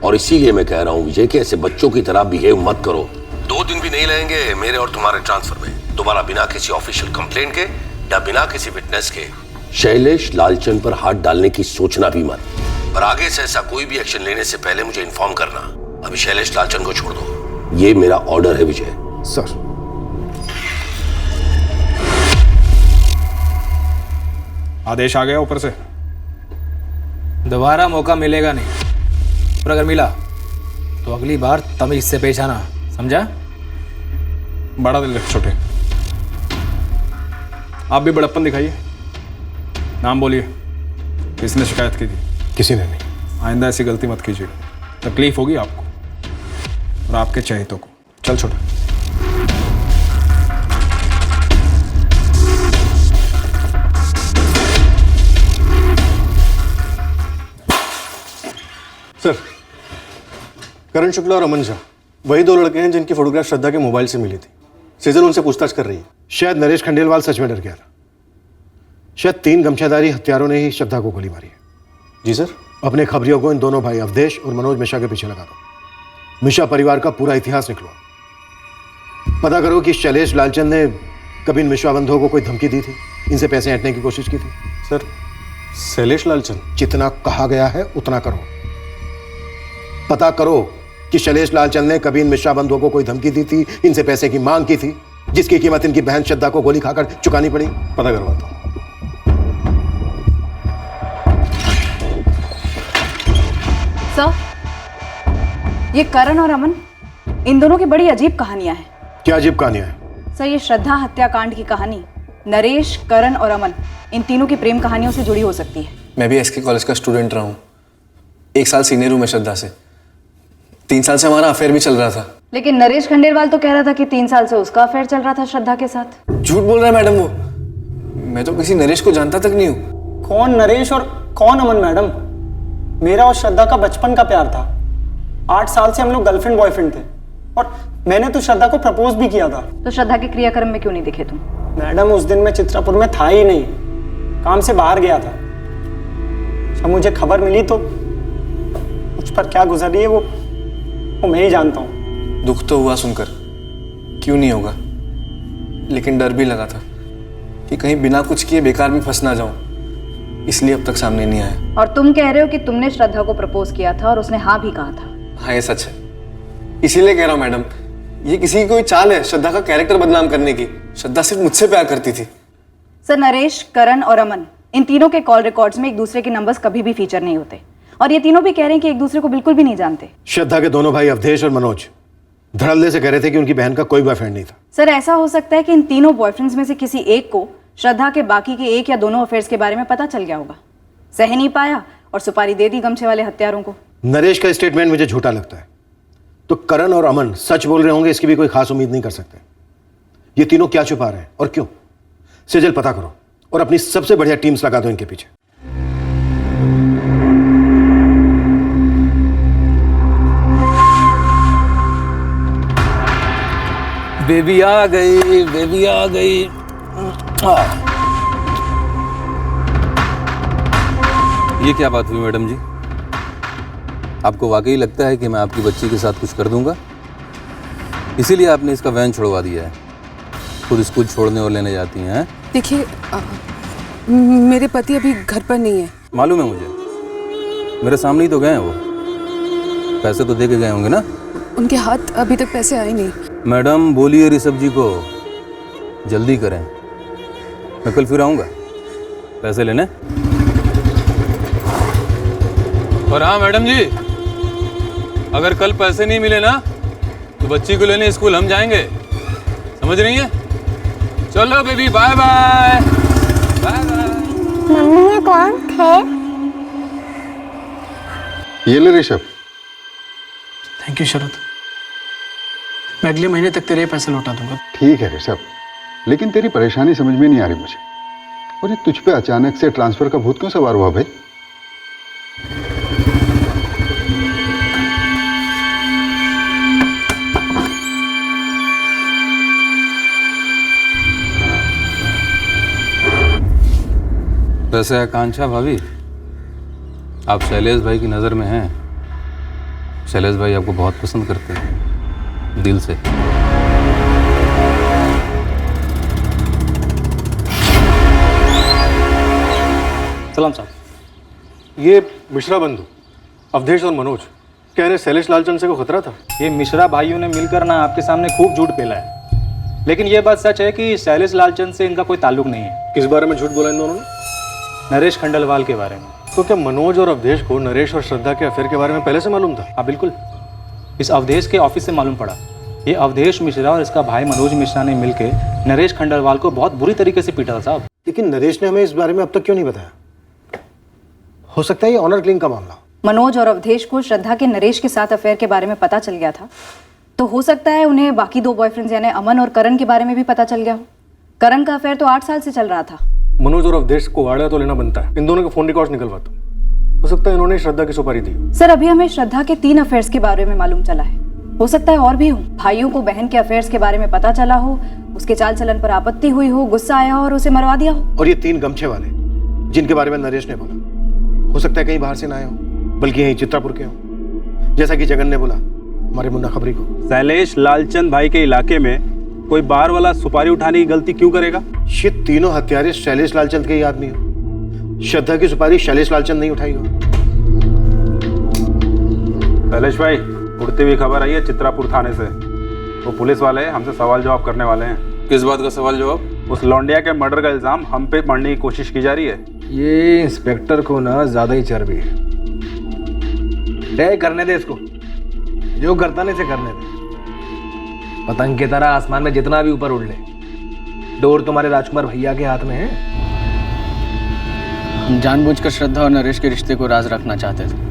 और इसीलिए मैं कह रहा हूं विजय कि ऐसे बच्चों की तरह बिहेव मत करो। 2 दिन भी नहीं लगेंगे मेरे और तुम्हारे ट्रांसफर में। दोबारा बिना किसी ऑफिशियल कंप्लेंट के या बिना किसी विटनेस के शैलेश लालचंद पर हाथ डालने की सोचना भी मत। और आगे से ऐसा कोई भी एक्शन लेने से पहले मुझे इन्फॉर्म करना। अभी शैलेश लालचंद को छोड़ दो, ये मेरा ऑर्डर है विजय। सर। आदेश आ गया ऊपर से। दोबारा मौका मिलेगा नहीं, और अगर मिला तो अगली बार तमीज से पेश आना, समझा? बड़ा दिल रख छोटे। आप भी बड़प्पन दिखाइए। नाम बोलिए, किसने शिकायत की थी? किसी ने नहीं। आइंदा ऐसी गलती मत कीजिएगा, तकलीफ होगी आपको और आपके चहेतों को। चल छोटा। सर, करण शुक्ला और अमन झा वही 2 लड़के हैं जिनकी फोटोग्राफ श्रद्धा के मोबाइल से मिली थी। सेजल उनसे पूछताछ कर रही है। शायद नरेश खंडेलवाल सच में डर गया था। शायद 3 गमछाधारी हत्यारों ने ही श्रद्धा को गोली मारी है। जी सर। अपने खबरियों को इन दोनों भाई अवधेश और मनोज मिश्रा के पीछे लगा दो। मिश्रा परिवार का पूरा इतिहास निकलो। पता करो कि शैलेश लालचंद ने कभी इन मिश्रा बंधुओं को कोई धमकी दी थी, इनसे पैसे ऐंठने की कोशिश की थी। सर, शैलेश लालचंद? जितना कहा गया है उतना करो। पता करो कि शैलेश लालचंद ने कभी इन मिश्रा बंधुओं को कोई धमकी दी थी, इनसे पैसे की मांग की थी, जिसकी कीमत इनकी बहन श्रद्धा को गोली खाकर चुकानी पड़ी। पता करवाता हूं। सर, ये करण और अमन, इन दोनों की बड़ी अजीब कहानियां हैं। क्या अजीब कहानियां हैं? सर, ये श्रद्धा हत्याकांड की कहानी नरेश, करण और अमन, इन तीनों की प्रेम कहानियों से जुड़ी हो सकती है। मैं भी एसके कॉलेज का स्टूडेंट रहा हूँ। 1 साल सीनियर हूँ मैं श्रद्धा से। 3 साल से हमारा अफेयर भी चल रहा था। लेकिन नरेश खंडेलवाल तो कह रहा था कि 3 साल से उसका अफेयर चल रहा था श्रद्धा के साथ। झूठ बोल रहा है मैडम वो। मैं तो किसी नरेश को जानता तक नहीं हूँ। कौन नरेश और कौन अमन मैडम? मेरा और श्रद्धा का बचपन का प्यार था। 8 साल से हम लोग गर्लफ्रेंड बॉयफ्रेंड थे और मैंने तो श्रद्धा को प्रपोज भी किया था। तो श्रद्धा के क्रियाक्रम में क्यों नहीं दिखे तुम? मैडम, उस दिन मैं चित्रापुर में था ही नहीं, काम से बाहर गया था। जब मुझे खबर मिली तो मुझ पर क्या गुजर रही है वो मैं ही जानता हूँ। दुख तो हुआ सुनकर, क्यों नहीं होगा, लेकिन डर भी लगा था कि कहीं बिना कुछ किए बेकार में फंस ना जाऊं, इसलिए अब तक सामने नहीं आया। और तुम कह रहे हो कि तुमने श्रद्धा को प्रपोज किया था और उसने हाँ भी कहा था? हाँ, ये सच है। इसीलिए कह रहा हूँ मैडम, ये किसी की कोई चाल है श्रद्धा का कैरेक्टर बदनाम करने की। श्रद्धा सिर्फ मुझसे प्यार करती थी। सर, नरेश, करण और अमन, इन तीनों के कॉल रिकॉर्ड्स में एक दूसरे के नंबर्स कभी भी फीचर नहीं होते और ये तीनों भी कह रहे हैं कि एक दूसरे को बिल्कुल भी नहीं जानते। श्रद्धा के दोनों भाई अवधेश और मनोज धड़ल्ले से कह रहे थे कि उनकी बहन का कोई बॉयफ्रेंड नहीं था। सर, ऐसा हो सकता है कि इन तीनों बॉयफ्रेंड्स में से किसी एक को श्रद्धा के बाकी के 1 या दोनों अफेयर्स के बारे में पता चल गया होगा, सह नहीं पाया और सुपारी दे दी गमछे वाले हत्यारों को। नरेश का स्टेटमेंट मुझे झूठा लगता है, तो करण और अमन सच बोल रहे होंगे इसकी भी कोई खास उम्मीद नहीं कर सकते। ये तीनों क्या छुपा रहे हैं और क्यों? सेजल, पता करो और अपनी सबसे बढ़िया टीम्स लगा दो इनके पीछे। बेबी आ गई, बेबी आ गई। ये क्या बात हुई मैडम जी? आपको वाकई लगता है कि मैं आपकी बच्ची के साथ कुछ कर दूंगा? इसीलिए आपने इसका वैन छुड़वा दिया है? खुद स्कूल छोड़ने और लेने जाती हैं? देखिए, मेरे पति अभी घर पर नहीं है। मालूम है मुझे, मेरे सामने ही तो गए हैं वो। पैसे तो दे के गए होंगे ना? उनके हाथ अभी तक पैसे आए नहीं। मैडम, बोलिए ऋषभ जी को जल्दी करें, मैं कल फिर आऊँगा पैसे लेने। और हाँ मैडम जी, अगर कल पैसे नहीं मिले ना तो बच्ची को लेने स्कूल हम जाएंगे, समझ रही हैं? चलो baby, bye bye. Bye bye. Mummy, ये कौन थे? ये ले ऋषभ। थैंक यू शरद, मैं अगले महीने तक तेरे पैसे लौटा दूंगा। ठीक है ऋषभ, लेकिन तेरी परेशानी समझ में नहीं आ रही मुझे। और ये तुझ पे अचानक से ट्रांसफर का भूत क्यों सवार हुआ भाई? वैसे आकांक्षा भाभी, आप शैलेश भाई की नज़र में हैं। शैलेश भाई आपको बहुत पसंद करते हैं, दिल से। सलाम साहब। ये मिश्रा बंधु अवधेश और मनोज कह रहे शैलेश लालचंद से को खतरा था। ये मिश्रा भाइयों ने मिलकर ना आपके सामने खूब झूठ फैला है, लेकिन ये बात सच है कि शैलेश लालचंद से इनका कोई ताल्लुक नहीं है। किस बारे में झूठ बोला इन दोनों ने? नरेश खंडलवाल के बारे में। तो क्या मनोज और अवधेश को नरेश और श्रद्धा के अफेयर के बारे में पहले से मालूम था? हाँ बिल्कुल, इस अवधेश के ऑफिस से मालूम पड़ा। ये अवधेश मिश्रा और इसका भाई मनोज मिश्रा ने मिलकर नरेश खंडलवाल को बहुत बुरी तरीके से पीटा था साहब। लेकिन नरेश ने हमें इस बारे में अब तक क्यों नहीं बताया? हो सकता है ये ऑनर किलिंग का मामला। मनोज और अवधेश को श्रद्धा के नरेश के साथ अफेयर के बारे में पता चल गया था, तो हो सकता है उन्हें बाकी 2 बॉयफ्रेंड्स यानी अमन और करण के बारे में भी पता चल गया हो। करण का अफेयर तो 8 साल से चल रहा था। मनोज और अवधेश को आड़ा तो लेना बनता है। इन दोनों के फोन रिकॉर्ड्स निकलवाता हूं। हो सकता है इन्होंने श्रद्धा की सुपारी दी। सर अभी हमें श्रद्धा के 3 अफेयर्स के बारे में मालूम चला है, हो सकता है और भी हो। भाइयों को बहन के अफेयर्स के बारे में पता चला हो, उसके चाल चलन पर आपत्ति हुई हो, गुस्सा आया हो और उसे मरवा दिया हो। और ये 3 गमछे वाले जिनके बारे में नरेश ने बोला, हो सकता है कहीं बाहर से ना आए हो, बल्कि यहीं चित्रापुर के हो, जैसा कि जगन ने बोला हमारे मुन्ना खबरी को। शैलेश लालचंद भाई के इलाके में कोई बार वाला सुपारी उठाने की गलती क्यों करेगा? ये तीनों हत्यारे शैलेश लालचंद के ही आदमी हो। श्रद्धा की सुपारी शैलेश लालचंद नहीं उठाई हो। शैलेश भाई, उड़ती हुई खबर आई है चित्रापुर थाने से। वो पुलिस वाले हमसे सवाल जवाब करने वाले हैं। किस बात का सवाल जवाब? उस लौंडिया के मर्डर का इल्जाम हम पे मढ़ने की कोशिश की जा रही है। ये इंस्पेक्टर को ना ज्यादा ही चर्बी है। तय करने दे इसको, जो करता नहीं से करने दे। पतंग की तरह आसमान में जितना भी ऊपर उड़ ले, डोर तुम्हारे राजकुमार भैया के हाथ में है। हम जानबूझकर श्रद्धा और नरेश के रिश्ते को राज रखना चाहते थे।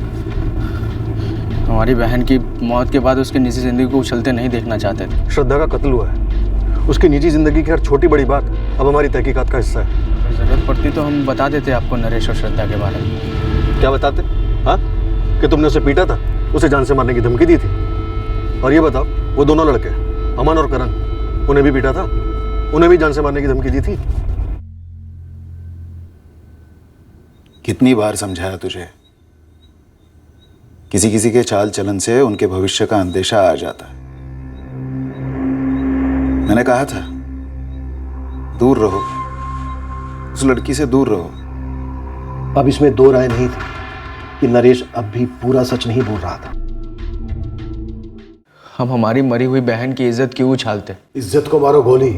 हमारी बहन की मौत के बाद उसकी निजी जिंदगी को उछलते नहीं देखना चाहते थे। श्रद्धा का कत्ल हुआ है, उसकी निजी जिंदगी की हर छोटी बड़ी बात अब हमारी तहकीकात का हिस्सा है। जरूरत पड़ती तो हम बता देते आपको नरेश और श्रद्धा के बारे में। क्या बताते? हाँ, कि तुमने उसे पीटा था, उसे जान से मारने की धमकी दी थी। और ये बताओ, वो दोनों लड़के अमन और करण, उन्हें भी पीटा था, उन्हें भी जान से मारने की धमकी दी थी। कितनी बार समझाया तुझे? किसी किसी के चाल चलन से उनके भविष्य का अंदेशा आ जाता है। मैंने कहा था दूर रहो, उस लड़की से दूर रहो। अब इसमें 2 राय नहीं थी कि नरेश अब भी पूरा सच नहीं बोल रहा था। हम हमारी मरी हुई बहन की इज्जत क्यों उछालते? इज्जत को मारो गोली।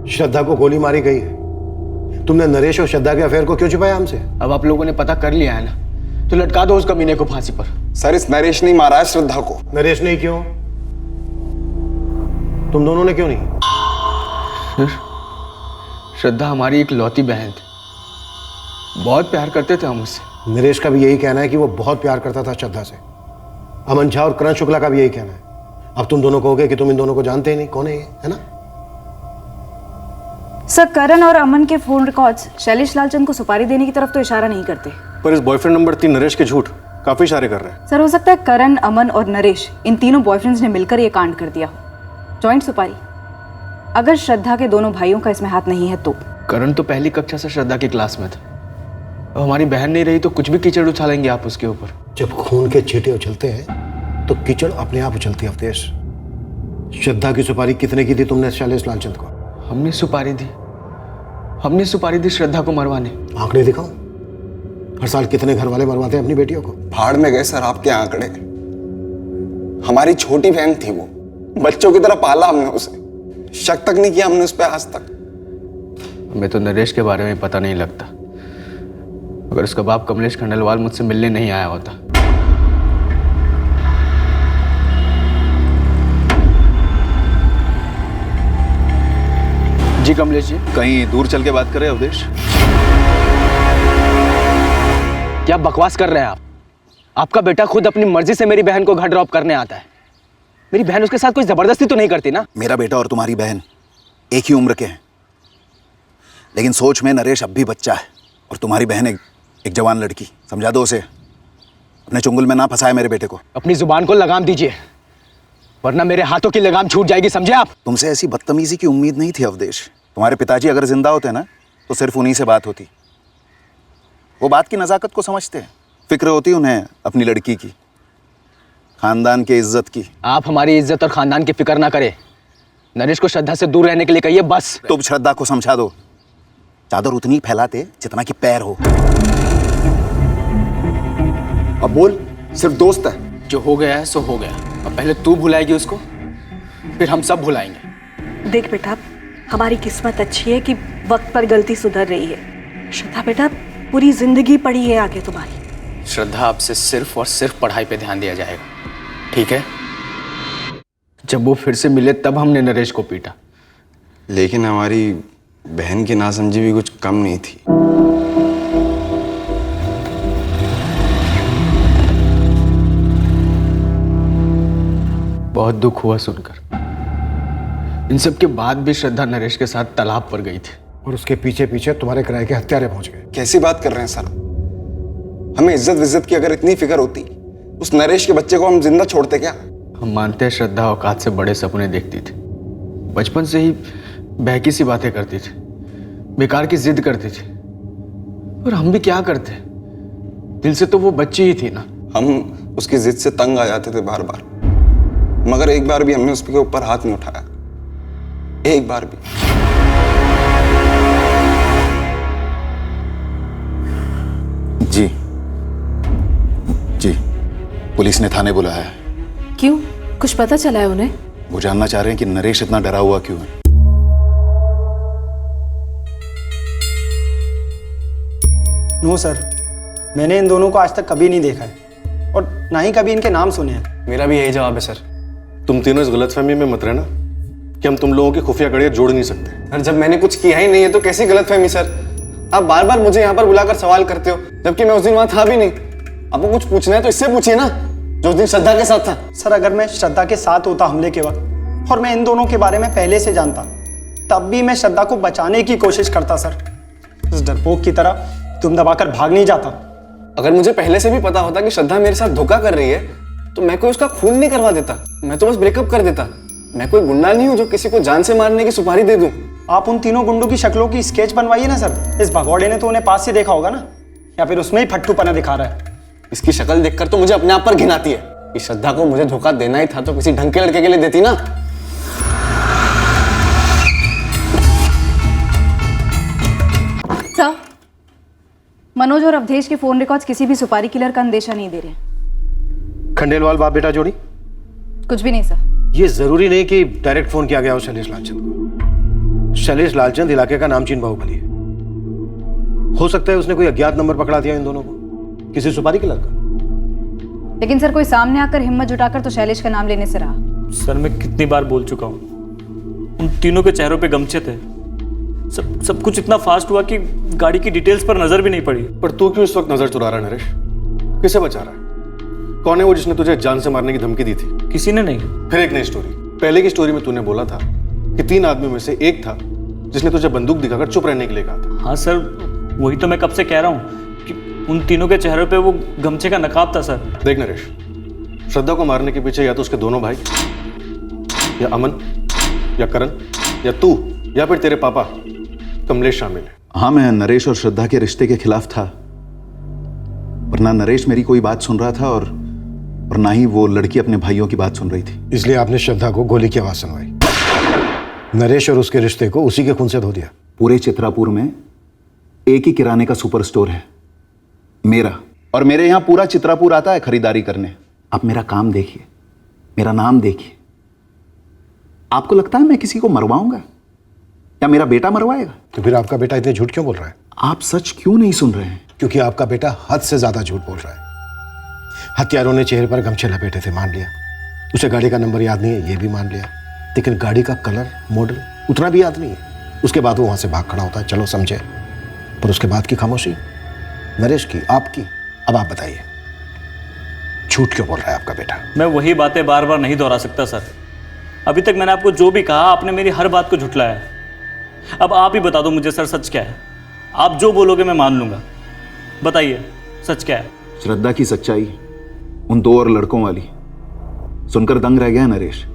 श्रद्धा को गोली मारी गई है। तुमने नरेश और श्रद्धा के अफेयर को क्यों छुपाया हमसे? अब आप लोगों ने पता कर लिया है ना, तो लटका दो उस कमीने को फांसी पर। सर, इस नरेश ने मारा है श्रद्धा को। नरेश ने क्यों? तुम दोनों ने क्यों नहीं? श्रद्धा हमारी एक लौती बहन थी, बहुत प्यार करते थे हम उससे। नरेश का भी यही कहना है कि वो बहुत प्यार करता था श्रद्धा से। अमन झा और करण शुक्ला का भी यही कहना है। अब तुम दोनों कहोगे कि तुम इन दोनों को जानते ही नहीं, कौन है ये, है ना? सर करण और अमन के फोन रिकॉर्ड्स शैलेश लालचंद को सुपारी देने की तरफ तो इशारा नहीं करते। पर इस बॉयफ्रेंड नंबर 3 नरेश के झूठ काफी इशारे कर रहे हैं। सर हो सकता है करण, अमन और नरेश इन तीनों बॉयफ्रेंड्स ने मिलकर ये कांड कर दिया हो। जॉइंट सुपारी। अगर श्रद्धा के दोनों भाइयों का इसमें हाथ नहीं है तो? करण तो पहली कक्षा से श्रद्धा की क्लास में था। अब हमारी बहन नहीं रही तो कुछ भी कीचड़ उछालेंगे आप उसके ऊपर। जब खून के छींटे उछलते हैं तो कीचड़ अपने आप उछलती है। अवधेश, श्रद्धा की सुपारी कितने की दी तुमने शैलेश लालचंद को? हमने सुपारी दी, हमने सुपारी दी श्रद्धा को मरवाने। आंकड़े दिखाओ, हर साल कितने घर वाले मरवाते हैं अपनी बेटियों को? भाड़ में गए सर आपके आंकड़े। हमारी छोटी बहन थी वो, बच्चों की तरह पाला हमने उसे, शक तक नहीं किया हमने उस पर आज तक। हमें तो नरेश के बारे में पता नहीं लगता। अगर उसका बाप कमलेश खंडलवाल मुझसे मिलने नहीं आया होता। जी कमलेश जी। कहीं दूर चल के बात करें अवधेश? क्या बकवास कर रहे हैं आप? आपका बेटा खुद अपनी मर्जी से मेरी बहन को घर ड्रॉप करने आता है। मेरी बहन उसके साथ कोई जबरदस्ती तो नहीं करती ना? मेरा बेटा और तुम्हारी बहन एक ही उम्र के हैं, लेकिन सोच में नरेश अब भी बच्चा है और तुम्हारी बहन एक जवान लड़की। समझा दो उसे, अपने चुंगल में ना फंसाए मेरे बेटे को। अपनी जुबान को लगाम दीजिए, वरना मेरे हाथों की लगाम छूट जाएगी, समझे आप? तुमसे ऐसी बदतमीजी की उम्मीद नहीं थी अवधेश। तुम्हारे पिताजी अगर जिंदा होते ना तो सिर्फ उन्हीं से बात होती। वो बात की नज़ाकत को समझते हैं, फिक्र होती उन्हें अपनी लड़की की, खानदान की इज्जत की। आप हमारी इज्जत और खानदान की फिक्र ना करें। नरेश को श्रद्धा से दूर रहने के लिए कहिए बस। तुम श्रद्धा को समझा दो, चादर उतनी ही फैलाते जितना कि पैर हो। अब बोल, सिर्फ दोस्त है। जो हो गया है सो हो गया। अब पहले तू भुलाएगी उसको, फिर हम सब भुलाएंगे। देख बेटा, हमारी किस्मत अच्छी है कि वक्त पर गलती सुधर रही है। श्रद्धा बेटा, पूरी जिंदगी पड़ी है आगे तुम्हारी। श्रद्धा, आपसे सिर्फ और सिर्फ पढ़ाई पे ध्यान दिया जाएगा, ठीक है? जब वो फिर से मिले तब हमने नरेश को पीटा। लेकिन हमारी बहन की नासमझी भी कुछ कम नहीं थी। बहुत दुख हुआ सुनकर। इन सब के बाद भी श्रद्धा नरेश के साथ तालाब पर गई थी। और उसके पीछे पीछे तुम्हारे किराए के हत्यारे पहुंच गए। कैसी बात कर रहे हैं सर? हमें इज्जत की अगर इतनी फिक्र होती, उस नरेश के बच्चे को हम जिंदा छोड़ते क्या? हम मानते हैं श्रद्धा औकात से बड़े सपने देखती थी। बचपन से ही बहकी सी बातें करती थी, बेकार की जिद करती थी। और हम भी क्या करते? दिल से तो वो बच्ची ही थी ना। हम उसकी जिद से तंग आ जाते थे बार बार, मगर एक बार भी हमने उसके ऊपर हाथ नहीं उठाया, एक बार भी। जी जी, पुलिस ने थाने बुलाया है। क्यों? कुछ पता चला है उन्हें? वो जानना चाह रहे हैं कि नरेश इतना डरा हुआ क्यों है। नो सर, मैंने इन दोनों को आज तक कभी नहीं देखा है और ना ही कभी इनके नाम सुने हैं। मेरा भी यही जवाब है सर। तुम तीनों इस गलतफहमी में मत रहना कि हम तुम लोगों की खुफिया कड़ियाँ जोड़ नहीं सकते। सर, जब मैंने कुछ किया ही नहीं है तो कैसी गलतफहमी सर? आप बार बार मुझे यहाँ पर बुलाकर सवाल करते हो, जबकि मैं उस दिन वहाँ था भी नहीं। आपको कुछ पूछना है तो इससे पूछिए ना, जो उस दिन श्रद्धा के साथ था। सर, अगर मैं श्रद्धा के साथ होता हमले के वक्त और मैं इन दोनों के बारे में पहले से जानता, तब भी मैं श्रद्धा को बचाने की कोशिश करता सर। इस डरपोक की तरह तुम दबाकर भाग नहीं जाता। अगर मुझे पहले से भी पता होता कि श्रद्धा मेरे साथ धोखा कर रही है तो मैं कोई उसका खून नहीं करवा देता, मैं तो बस ब्रेकअप कर देता। मैं कोई गुंडा नहीं हूँ जो किसी को जान से मारने की सुपारी दे दूं। आप उन तीनों गुंडों की शक्लों की स्केच बनवाइए ना सर। इस भगौड़े ने तो उन्हें पास से देखा होगा ना, या फिर उसमें ही फट्टूपना दिखा रहा है। इसकी शक्ल देखकर तो मुझे अपने आप पर घिन आती है कि श्रद्धा को मुझे धोखा देना ही था तो किसी ढंग के लड़के के लिए देती ना। सर, मनोज और अवधेश के फोन रिकॉर्ड्स किसी भी सुपारी किलर का अंदेशा नहीं दे रहे। खंडेलवाल बाप बेटा जोड़ी? कुछ भी नहीं सर। ये जरूरी नहीं कि डायरेक्ट फोन किया गया हो शैलेश लालचंद को। शैलेश लालचंद इलाके का नामचीन बाहुबली है। हो सकता है उसने कोई अज्ञात नंबर पकड़ा दिया इन दोनों को, किसी सुपारी किलर का। लेकिन सर, कोई सामने आकर हिम्मत जुटाकर तो शैलेश का नाम लेने से रहा। सर, मैं कितनी बार बोल चुका हूँ, उन तीनों के चेहरों पे गमछे थे। सब कुछ इतना फास्ट हुआ कि गाड़ी की डिटेल्स पर नजर भी नहीं पड़ी। पर तू क्यों इस वक्त नजर चुरा रहा है नरेश? किसे बचा रहा है? कौन है वो जिसने तुझे जान से मारने की धमकी दी थी? किसी ने नहीं। फिर एक नई स्टोरी। पहले की स्टोरी में तूने बोला था कि 3 आदमियों में से एक था जिसने तुझे बंदूक दिखाकर चुप रहने के लिए कहा था। हाँ सर, वही तो मैं कब से कह रहा हूँ कि उन तीनों के चेहरे पे वो गमछे का नकाब था सर। देख नरेश, श्रद्धा को मारने के पीछे या तो उसके दोनों भाई, या अमन, या करण, या तू, या फिर तेरे पापा कमलेश शामिल है। हाँ, मैं नरेश और श्रद्धा के रिश्ते के खिलाफ था, पर ना नरेश मेरी कोई बात सुन रहा था और ना ही वो लड़की अपने भाइयों की बात सुन रही थी। इसलिए आपने श्रद्धा को गोली की आवाज सुनवाई। नरेश और उसके रिश्ते को उसी के खून से धो दिया। पूरे चित्रापुर में एक ही किराने का सुपर स्टोर है, मेरा। और मेरे यहां पूरा चित्रापुर आता है खरीदारी करने। आप मेरा काम देखिए, मेरा नाम देखिए। आपको लगता है मैं किसी को मरवाऊंगा या मेरा बेटा मरवाएगा? तो फिर आपका बेटा इतने झूठ क्यों बोल रहा है? आप सच क्यों नहीं सुन रहे हैं? क्योंकि आपका बेटा हद से ज्यादा झूठ बोल रहा है। हत्यारों ने चेहरे पर गमछे लपेटे थे, मान लिया। उसे गाड़ी का नंबर याद नहीं है, ये भी मान लिया। लेकिन गाड़ी का कलर, मॉडल उतना भी याद नहीं है। उसके बाद वो वहां से भाग खड़ा होता है, चलो समझे। पर उसके बाद की खामोशी, नरेश की, आपकी। अब आप बताइए, झूठ क्यों बोल रहा है आपका बेटा? मैं वही बातें बार बार नहीं दोहरा सकता सर। अभी तक मैंने आपको जो भी कहा, आपने मेरी हर बात को झुठलाया है। अब आप ही बता दो मुझे सर, सच क्या है? आप जो बोलोगे मैं मान लूंगा। बताइए, सच क्या है? श्रद्धा की सच्चाई उन 2 और लड़कों वाली सुनकर दंग रह गया नरेश।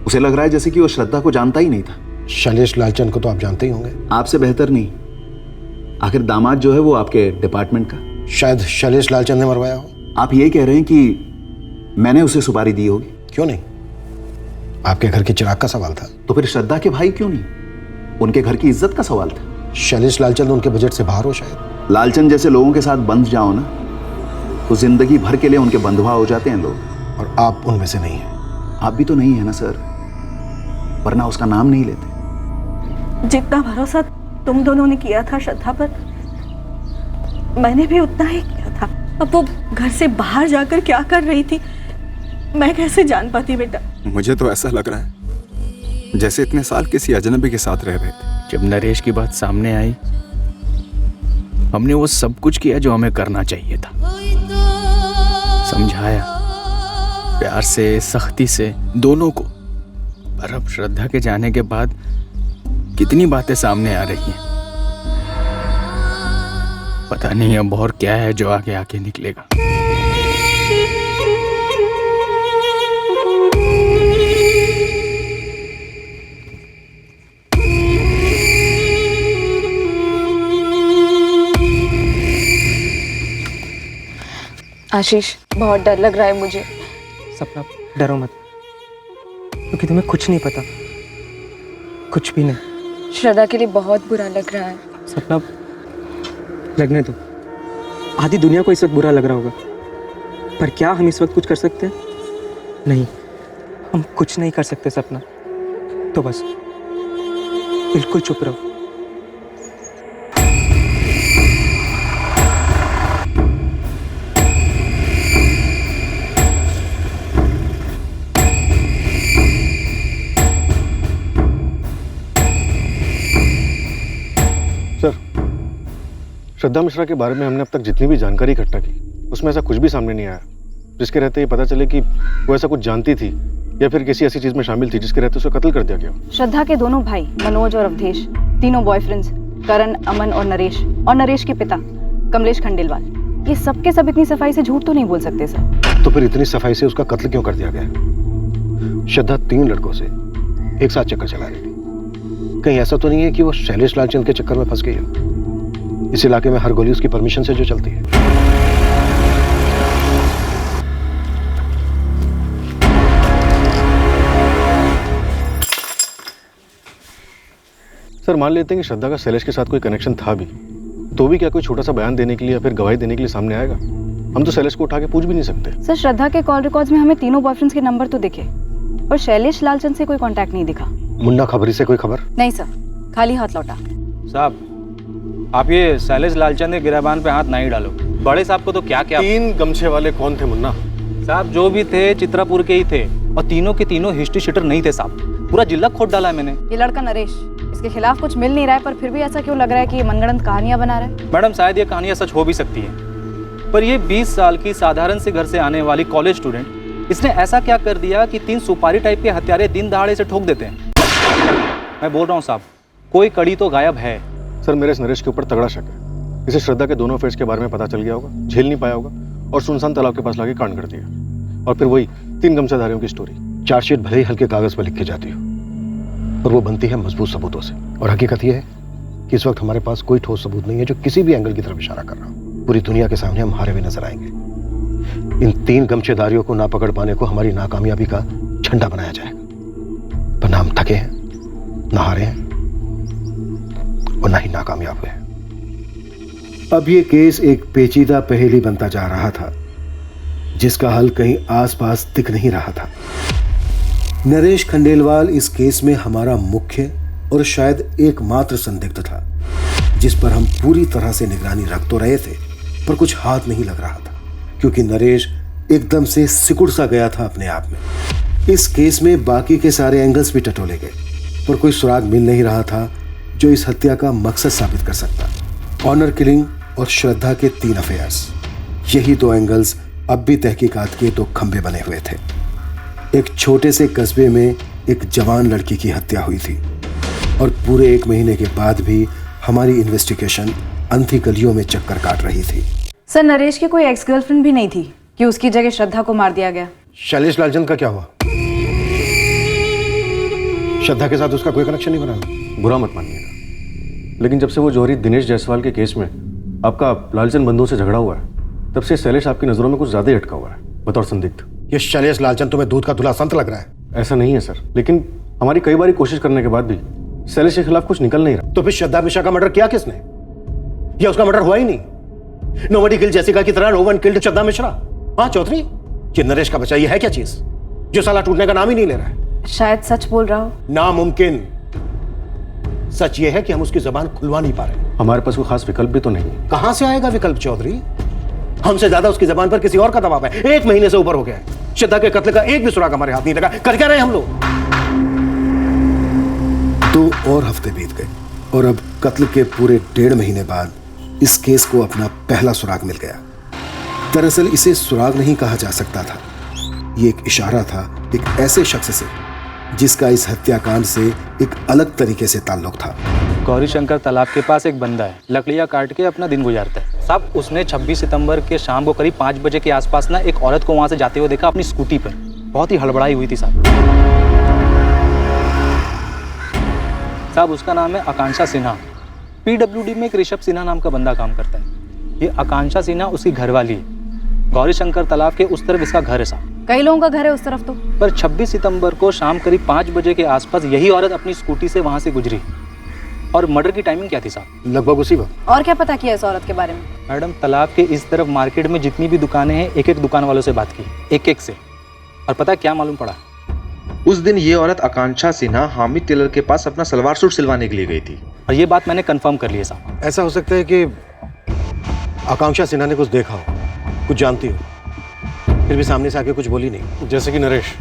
उसे लग रहा है जैसे कि वो श्रद्धा को जानता ही नहीं था। शैलेश लालचंद को तो आप जानते ही होंगे। आपसे बेहतर नहीं। आखिर दामाद जो है वो आपके डिपार्टमेंट का। शायद शैलेश लालचंद ने मरवाया हो। आप यही कह रहे हैं कि मैंने उसे सुपारी दी होगी? क्यों नहीं, आपके घर के चिराग का सवाल था। तो फिर श्रद्धा के भाई क्यों नहीं? उनके घर की इज्जत का सवाल था। शैलेश लालचंद उनके बजट से बाहर हो शायद। लालचंद जैसे लोगों के साथ बंध जाओ ना तो जिंदगी भर के लिए उनके बंधुआ हो जाते हैं लोग। और आप उनमें से नहीं हैं। आप भी तो नहीं है ना सर, वरना उसका नाम नहीं लेते। जितना भरोसा तुम दोनों ने किया था श्रद्धा पर, मैंने भी उतना ही किया था। अब वो घर से बाहर जाकर क्या कर रही थी मैं कैसे जान पाती बेटा। मुझे तो ऐसा लग रहा है जैसे इतने साल किसी अजनबी के साथ रह रहे थे। जब नरेश की बात सामने आई, हमने वो सब कुछ किया जो हमें करना चाहिए था। समझाया प्यार से, सख्ती से, दोनों को। पर अब श्रद्धा के जाने के बाद कितनी बातें सामने आ रही हैं। पता नहीं अब और क्या है जो आगे आके निकलेगा। आशीष, बहुत डर लग रहा है मुझे। सपना डरो मत, क्योंकि तुम्हें कुछ नहीं पता, कुछ भी नहीं। श्रद्धा के लिए बहुत बुरा लग रहा है। सपना लगने दो, आधी दुनिया को इस वक्त बुरा लग रहा होगा, पर क्या हम इस वक्त कुछ कर सकते हैं? नहीं, हम कुछ नहीं कर सकते सपना। तो बस बिल्कुल चुप रहो। श्रद्धा मिश्रा के बारे में हमने अब तक जितनी भी जानकारी इकट्ठा की, उसमें ऐसा कुछ भी सामने नहीं आया जिसके रहते ये पता चले कि वो ऐसा कुछ जानती थी या फिर किसी ऐसी चीज में शामिल थी जिसके रहते उसे कत्ल कर दिया गया। श्रद्धा के दोनों भाई मनोज और अवधेश, तीनों बॉयफ्रेंड्स, करण, अमन और नरेश के पिता कमलेश खंडेलवाल, ये सब के सब इतनी सफाई से झूठ तो नहीं बोल सकते सर। तो फिर इतनी सफाई से उसका कत्ल क्यों कर दिया गया? श्रद्धा 3 लड़कों से एक साथ चक्कर चला रही थी। कहीं ऐसा तो नहीं है कि वो शैलेश लालचंद के चक्कर में फंस गई हो? इस इलाके में हर गोली उसकी परमिशन से जो चलती है। सर मान लेते हैं कि श्रद्धा का शैलेश के साथ कोई कनेक्शन था भी, तो भी क्या कोई छोटा सा बयान देने के लिए या फिर गवाही देने के लिए सामने आएगा? हम तो शैलेश को उठा के पूछ भी नहीं सकते। सर श्रद्धा के कॉल रिकॉर्ड्स में हमें तीनों बॉयफ्रेंड्स के नंबर तो दिखे, और शैलेश लालचंद से कोई कांटेक्ट नहीं दिखा। मुन्ना खबरी से कोई खबर? नहीं सर, खाली हाथ लौटा। साहब, आप ये शैलेश लालचंद के गिराबान पे हाथ नहीं डालो। बड़े साहब को तो क्या क्या। 3 गमछे वाले कौन थे मुन्ना? साहब जो भी थे चित्रापुर के ही थे, और तीनों के तीनों हिस्ट्री शीटर नहीं थे साहब। पूरा जिला खोद डाला है मैंने। ये लड़का नरेश, इसके खिलाफ कुछ मिल नहीं रहा है, पर फिर भी ऐसा क्यों लग रहा है कि ये मनगढ़ंत कहानियां बना रहा है? मैडम शायद ये कहानियां सच हो भी सकती हैं, पर ये 20 साल की साधारण से घर से आने वाली कॉलेज स्टूडेंट, इसने ऐसा क्या कर दिया कि 3 सुपारी टाइप के हत्यारे दिन दहाड़े से ठोक देते हैं? मैं बोल रहा हूँ साहब, कोई कड़ी तो गायब है। सर मेरे इस नरेश के ऊपर तगड़ा शक है। इसे श्रद्धा के दोनों अफेयर्स के बारे में पता चल गया होगा, झेल नहीं पाया होगा और सुनसान तालाब के पास लाके कांड कर दिया। और फिर वही 3 गमछाधारियों की स्टोरी। चार्जशीट भले ही हल्के कागज पर लिख के जाती हो, पर वो बनती है मजबूत सबूतों से। और हकीकत यह है कि इस वक्त हमारे पास कोई ठोस सबूत नहीं है जो किसी भी एंगल की तरफ इशारा कर रहा हो। पूरी दुनिया के सामने हम हारे हुए नजर आएंगे। इन 3 गमछेदारियों को ना पकड़ पाने को हमारी नाकामयाबी का झंडा बनाया जाएगा। पर ना हम थके हैं, ना हारे हैं और ना ही नाकामयाब हुए। अब ये केस एक पेचीदा पहेली बनता जा रहा था जिसका हल कहीं आसपास दिख नहीं रहा था। नरेश खंडेलवाल इस केस में हमारा मुख्य और शायद एकमात्र संदिग्ध था, जिस पर हम पूरी तरह से निगरानी रख तो रहे थे, पर कुछ हाथ नहीं लग रहा था, क्योंकि नरेश एकदम से सिकुड़ सा गया था अपने आप में। इस केस में बाकी के सारे एंगल्स भी टटोले गए, पर कोई सुराग मिल नहीं रहा था जो इस हत्या का मकसद साबित कर सकता। ऑनर किलिंग और श्रद्धा के 3 अफेयर्स, यही 2 एंगल्स अब भी तहकीकात के 2 खंभे बने हुए थे। एक छोटे से कस्बे में एक जवान लड़की की हत्या हुई थी, और पूरे 1 महीने के बाद भी हमारी इन्वेस्टिगेशन अंधी गलियों में चक्कर काट रही थी। सर नरेश की कोई एक्स गर्लफ्रेंड भी नहीं थी कि उसकी जगह श्रद्धा को मार दिया गया। शैलेश लालचंद का क्या हुआ? श्रद्धा के साथ उसका कोई कनेक्शन नहीं बना? बुरा मत मानिएगा, लेकिन जब से वो जौहरी दिनेश जायसवाल के केस में आपका लालचंद बंधुओं से झगड़ा हुआ है, तब से शैलेश आपकी नजरों में कुछ ज्यादा ही अटका हुआ है बतौर संदिग्ध। ये शैलेश लालचंद तुम्हें दूध का धुला संत लग रहा है? ऐसा नहीं है सर, लेकिन हमारी कई बार कोशिश करने के बाद भी शैलेश के खिलाफ कुछ निकल नहीं रहा। तो फिर श्रद्धा मिश्रा का मर्डर किया किसने? या उसका मर्डर हुआ ही नहीं? नोबडी किल्ड जेसिका की तरह नो वन किल्ड श्रद्धा मिश्रा। हाँ चौधरी, ये नरेश का बच्चा ये है क्या चीज जो साला टूटने का नाम ही नहीं ले रहा है? शायद सच बोल रहा हो। नामुमकिन। सच ये है कि हम उसकी जबान खुलवा नहीं पा रहे। हमारे पास कोई खास विकल्प भी तो नहीं है। कहां से आएगा विकल्प चौधरी? हमसे ज्यादा उसकी जबान पर किसी और का दबाव है। 1 महीने से ऊपर हो गया है, श्रद्धा के कत्ल का एक भी सुराग हमारे हाथ नहीं लगा। कर क्या रहे हम लोग? 2 और हफ्ते बीत गए और अब कत्ल के पूरे 1.5 महीने बाद इस केस को अपना पहला सुराग मिल गया। दरअसल इसे सुराग नहीं कहा जा सकता था, ये एक इशारा था एक ऐसे शख्स से जिसका इस हत्याकांड से एक अलग तरीके से ताल्लुक था। गौरी शंकर तालाब के पास एक बंदा है, लकड़ियाँ काट के अपना दिन गुजारता है साहब। उसने 26 सितंबर के शाम को करीब 5 बजे के आसपास ना एक औरत को वहाँ से जाते हुए देखा अपनी स्कूटी पर। बहुत ही हड़बड़ाई हुई थी साहब। उसका नाम है आकांक्षा सिन्हा। PWD में एक ऋषभ सिन्हा नाम का बंदा काम करता है। ये आकांक्षा सिन्हा उसकी घरवाली है। गौरी शंकर तालाब के उस तरफ इसका घर है साहब। कई लोगों का घर है उस तरफ तो। पर 26 सितंबर को शाम करीब 5 बजे के आसपास यही औरत अपनी स्कूटी से वहाँ से गुजरी। और मर्डर की टाइमिंग क्या थी साहब? लगभग उसी वक्त। और क्या पता किया इस औरत के बारे में? मैडम, तालाब के इस तरफ मार्केट में जितनी भी दुकानें हैं, एक दुकान वालों से बात की, एक से। और पता क्या मालूम पड़ा? उस दिन ये औरत आकांक्षा सिन्हा हामिद टेलर के पास अपना सलवार सूट सिलवाने के लिए गई थी। और ये बात मैंने कंफर्म कर ली है साहब। ऐसा हो सकता है कि आकांक्षा सिन्हा ने कुछ देखा हो, कुछ जानती हो, फिर भी सामने से आके कुछ बोली नहीं। जैसे कि नरेश,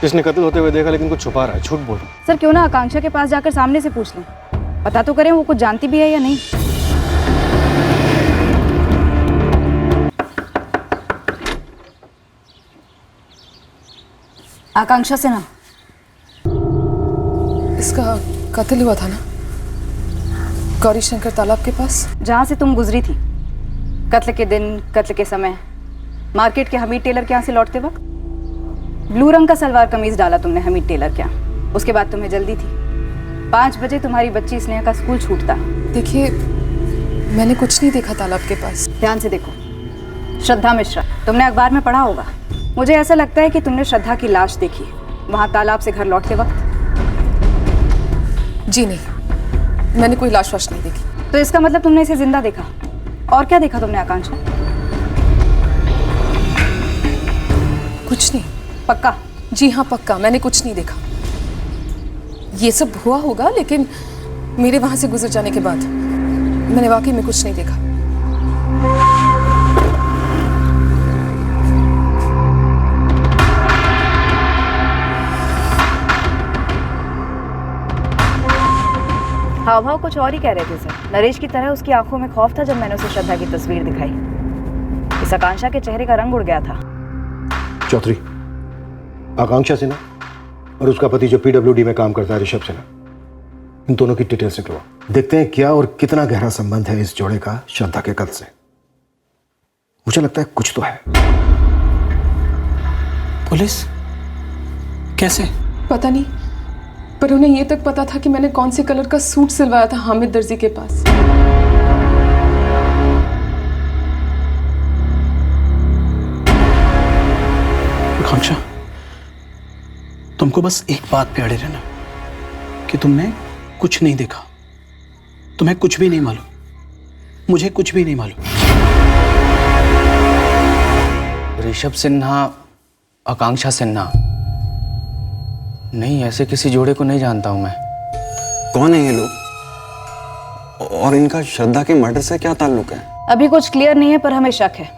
जिसने कत्ल होते हुए देखा लेकिन कुछ छुपा रहा है, झूठ बोल रहा है। सर क्यों ना आकांक्षा के पास जाकर सामने से पूछ लें, पता तो करें वो कुछ जानती भी है या नहीं। आकांक्षा सिन्हा, इसका कत्ल हुआ था ना गौरी शंकर तालाब के पास, जहाँ से तुम गुजरी थी। कत्ल के दिन, कत्ल के समय, मार्केट के हमीद टेलर के यहाँ से लौटते वक्त ब्लू रंग का सलवार कमीज डाला तुमने हमीद टेलर के यहाँ। उसके बाद तुम्हें जल्दी थी। 5 बजे तुम्हारी बच्ची स्नेहा का स्कूल छूटता। देखिए, मैंने कुछ नहीं देखा तालाब के पास। ध्यान से देखो। श्रद्धा मिश्रा, तुमने अखबार में पढ़ा होगा। मुझे ऐसा लगता है कि तुमने श्रद्धा की लाश देखी वहाँ तालाब से घर लौटते वक्त। जी नहीं, मैंने कोई लाश वाश नहीं देखी। तो इसका मतलब तुमने इसे जिंदा देखा। और क्या देखा तुमने आकांक्षा? कुछ नहीं। पक्का? जी हाँ पक्का, मैंने कुछ नहीं देखा। ये सब हुआ होगा लेकिन मेरे वहां से गुजर जाने के बाद मैंने वाकई में कुछ नहीं देखा। हाव भाव कुछ और ही कह रहे थे सर। नरेश की तरह उसकी आंखों में खौफ था जब मैंने उसे श्रद्धा की तस्वीर दिखाई। इस आकांक्षा के चेहरे का रंग उड़ गया था। चौधरी, आकांक्षा सिन्हा और उसका पति जो PWD में काम करता है ऋषभ सिन्हा, इन दोनों की डिटेल्स निकलवाओ। देखते हैं क्या और कितना गहरा संबंध है इस जोड़े का श्रद्धा के कत्ल से। मुझे लगता है कुछ तो है। पुलिस? कैसे? पता नहीं, पर उन्हें ये तक पता था कि मैंने कौन से कलर का सूट सिलवाया था हामिद दर्जी के पास। आकांक्षा, तुमको बस एक बात पे अड़े रहना कि तुमने कुछ नहीं देखा। तुम्हें कुछ भी नहीं मालूम, मुझे कुछ भी नहीं मालूम। ऋषभ सिन्हा, आकांक्षा सिन्हा, नहीं ऐसे किसी जोड़े को नहीं जानता हूं मैं। कौन है ये लोग? और इनका श्रद्धा के मर्डर से क्या ताल्लुक है? अभी कुछ क्लियर नहीं है, पर हमें शक है,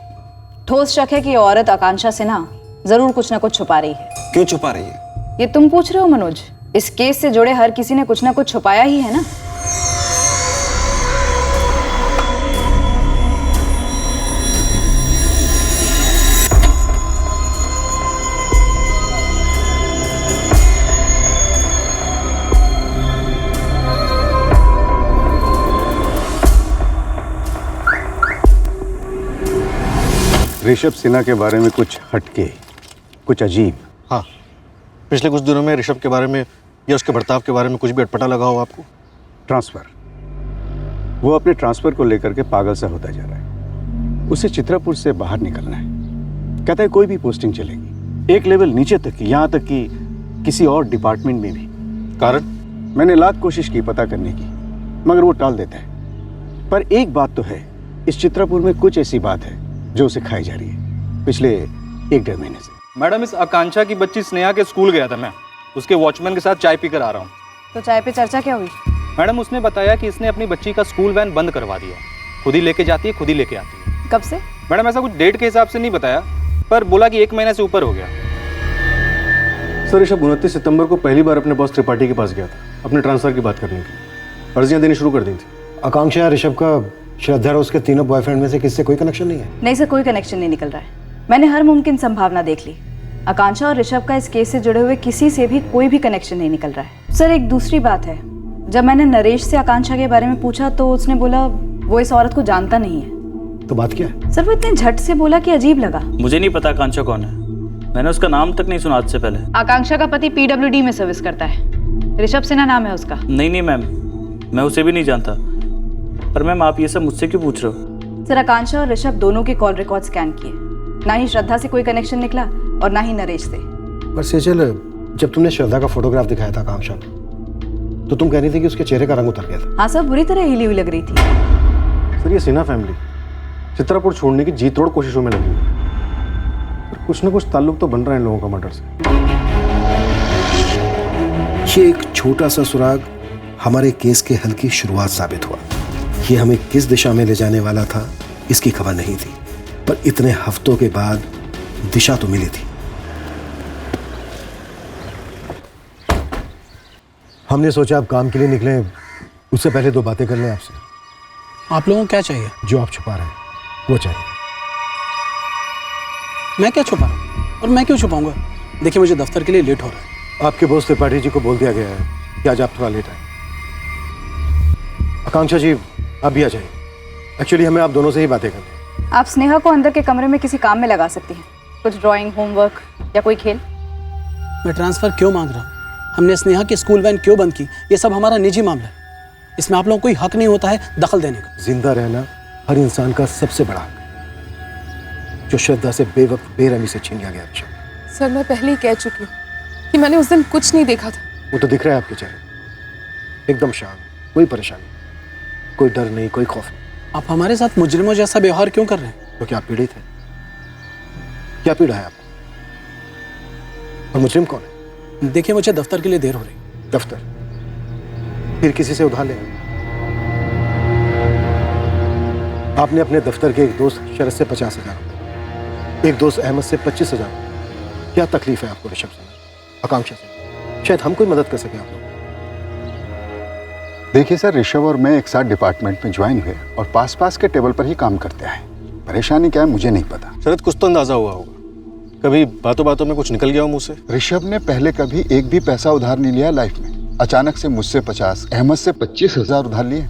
ठोस शक है कि ये औरत आकांक्षा सिन्हा जरूर कुछ ना कुछ छुपा रही है। क्यों छुपा रही है? ये तुम पूछ रहे हो मनोज? इस केस से जुड़े हर किसी ने कुछ ना कुछ छुपाया ही है ना। ऋषभ सिन्हा के बारे में कुछ हटके, कुछ अजीब। हाँ, पिछले कुछ दिनों में ऋषभ के बारे में या उसके बर्ताव के बारे में कुछ भी अटपटा लगा हो आपको? ट्रांसफर, वो अपने ट्रांसफर को लेकर के पागल सा होता जा रहा है। उसे चित्रापुर से बाहर निकलना है। कहता है कोई भी पोस्टिंग चलेगी, एक लेवल नीचे तक की, यहाँ तक कि किसी और डिपार्टमेंट में भी। कारण? मैंने लाख कोशिश की पता करने की, मगर वो टाल देता है। पर एक बात तो है, इस चित्रापुर में कुछ ऐसी बात है जो उसे खाई जा रही है पिछले 1-1.5 महीने से। मैडम, इस आकांक्षा की बच्ची स्नेहा के स्कूल गया था मैं, उसके वॉचमैन के साथ चाय पीकर आ रहा हूँ। तो चाय पे चर्चा क्या हुई? मैडम, उसने बताया कि इसने अपनी बच्ची का स्कूल वैन बंद करवा दिया, खुद ही लेके जाती है, खुद ही लेके आती है। कब से? मैडम, ऐसा कुछ डेट के हिसाब से नहीं बताया, पर बोला कि 1 महीने से ऊपर हो गया। सर ऋषभ 29 सितंबर को पहली बार अपने बॉस त्रिपाठी के पास गया था अपने ट्रांसफर की बात करने की। अर्जियां देनी शुरू कर दी थी। आकांक्षा या ऋषभ का श्रद्धा और उसके तीनों बॉयफ्रेंड में से किससे कोई कनेक्शन नहीं है? नहीं सर, कोई कनेक्शन नहीं निकल रहा है। मैंने हर मुमकिन संभावना देख ली। आकांक्षा और ऋषभ का इस केस से जुड़े हुए किसी से भी कोई भी कनेक्शन नहीं निकल रहा है। सर, एक दूसरी बात है, जब मैंने नरेश से आकांक्षा के बारे में पूछा तो उसने बोला वो इस औरत को जानता नहीं है। तो बात क्या है? सर, वो इतने झट से बोला कि अजीब लगा। मुझे नहीं पता आकांक्षा कौन है, मैंने उसका नाम तक नहीं सुना आज से पहले। आकांक्षा का पति PWD में सर्विस करता है, ऋषभ सिन्हा नाम है उसका। नहीं मैम, मैं उसे भी नहीं जानता। पर मैम, आप ये सब मुझसे क्यों पूछ रहे हो? सर, आकांक्षा और ऋषभ दोनों के कॉल रिकॉर्ड स्कैन किए, ना ही श्रद्धा से कोई कनेक्शन निकला और ना ही नरेश से। पर सेजल, जब तुमने श्रद्धा का फोटोग्राफ दिखाया था आकांक्षा को, तो तुम कह रही थी कि उसके चेहरे का रंग उतर गया था। हाँ सर, बुरी तरह हिली हुई लग रही थी। सर, ये सिन्हा फैमिली चित्रापुर छोड़ने की जी तोड़ कोशिशों में लगी हुई है। पर कुछ ना कुछ ताल्लुक तो बन रहा है इन लोगों का मर्डर से। ये एक छोटा सा सुराग हमारे केस के हल की शुरुआत साबित हुआ। ये हमें किस दिशा में ले जाने वाला था इसकी खबर नहीं थी, पर इतने हफ्तों के बाद दिशा तो मिली थी। हमने सोचा आप काम के लिए निकले, उससे पहले 2 बातें कर लें आपसे। आप लोगों को क्या चाहिए? जो आप छुपा रहे हैं वो चाहिए। मैं क्या छुपा रहा हूँ? और मैं क्यों छुपाऊंगा? देखिए, मुझे दफ्तर के लिए लेट हो रहा है। आपके बॉस त्रिपाठी जी को बोल दिया गया है कि आज आप थोड़ा लेट आए। आकांक्षा जी, आप भी आ जाइए। एक्चुअली हमें आप दोनों से ही बातें करनी है। आप स्नेहा को अंदर के कमरे में किसी काम में लगा सकती हैं, कुछ ड्राइंग, होमवर्क या कोई खेल। मैं ट्रांसफर क्यों मांग रहा हूँ, हमने स्नेहा की स्कूल वैन क्यों बंद की, ये सब हमारा निजी मामला है। इसमें आप लोगों को कोई हक नहीं होता है दखल देने का। जिंदा रहना हर इंसान का सबसे बड़ा हक है, जो श्रद्धा से बेवक्त बेरहमी से छीन लिया गया। सर, मैं पहले ही कह चुकी हूँ कि मैंने उस दिन कुछ नहीं देखा था। वो तो दिख रहा है आपके चेहरे, एकदम शांत, कोई परेशानी, कोई डर नहीं, कोई खौफ नहीं। आप हमारे साथ मुजरिमों जैसा व्यवहार क्यों कर रहे हैं? तो क्या आप पीड़ित हैं? क्या पीड़ा है आपको? और मुजरिम कौन है? देखिए, मुझे दफ्तर के लिए देर हो रही। दफ्तर? फिर किसी से उधार लेना। आपने अपने दफ्तर के एक दोस्त शरद से 50,000 रुपए, एक दोस्त अहमद से 25,000 रुपए। क्या तकलीफ है आपको ऋषभ से, आकांक्षा से? शायद हम कोई मदद कर सके आप लोग। देखिए सर, ऋषभ और मैं एक साथ डिपार्टमेंट में ज्वाइन हुए और पास पास के टेबल पर ही काम करते हैं। परेशानी क्या है मुझे नहीं पता। शरद, कुछ तो अंदाजा हुआ होगा, कभी बातों बातों में कुछ निकल गया हो मुंह से। ऋषभ ने पहले कभी एक भी पैसा उधार नहीं लिया लाइफ में। अचानक से मुझसे 50, अहमद से 25,000 उधार लिए।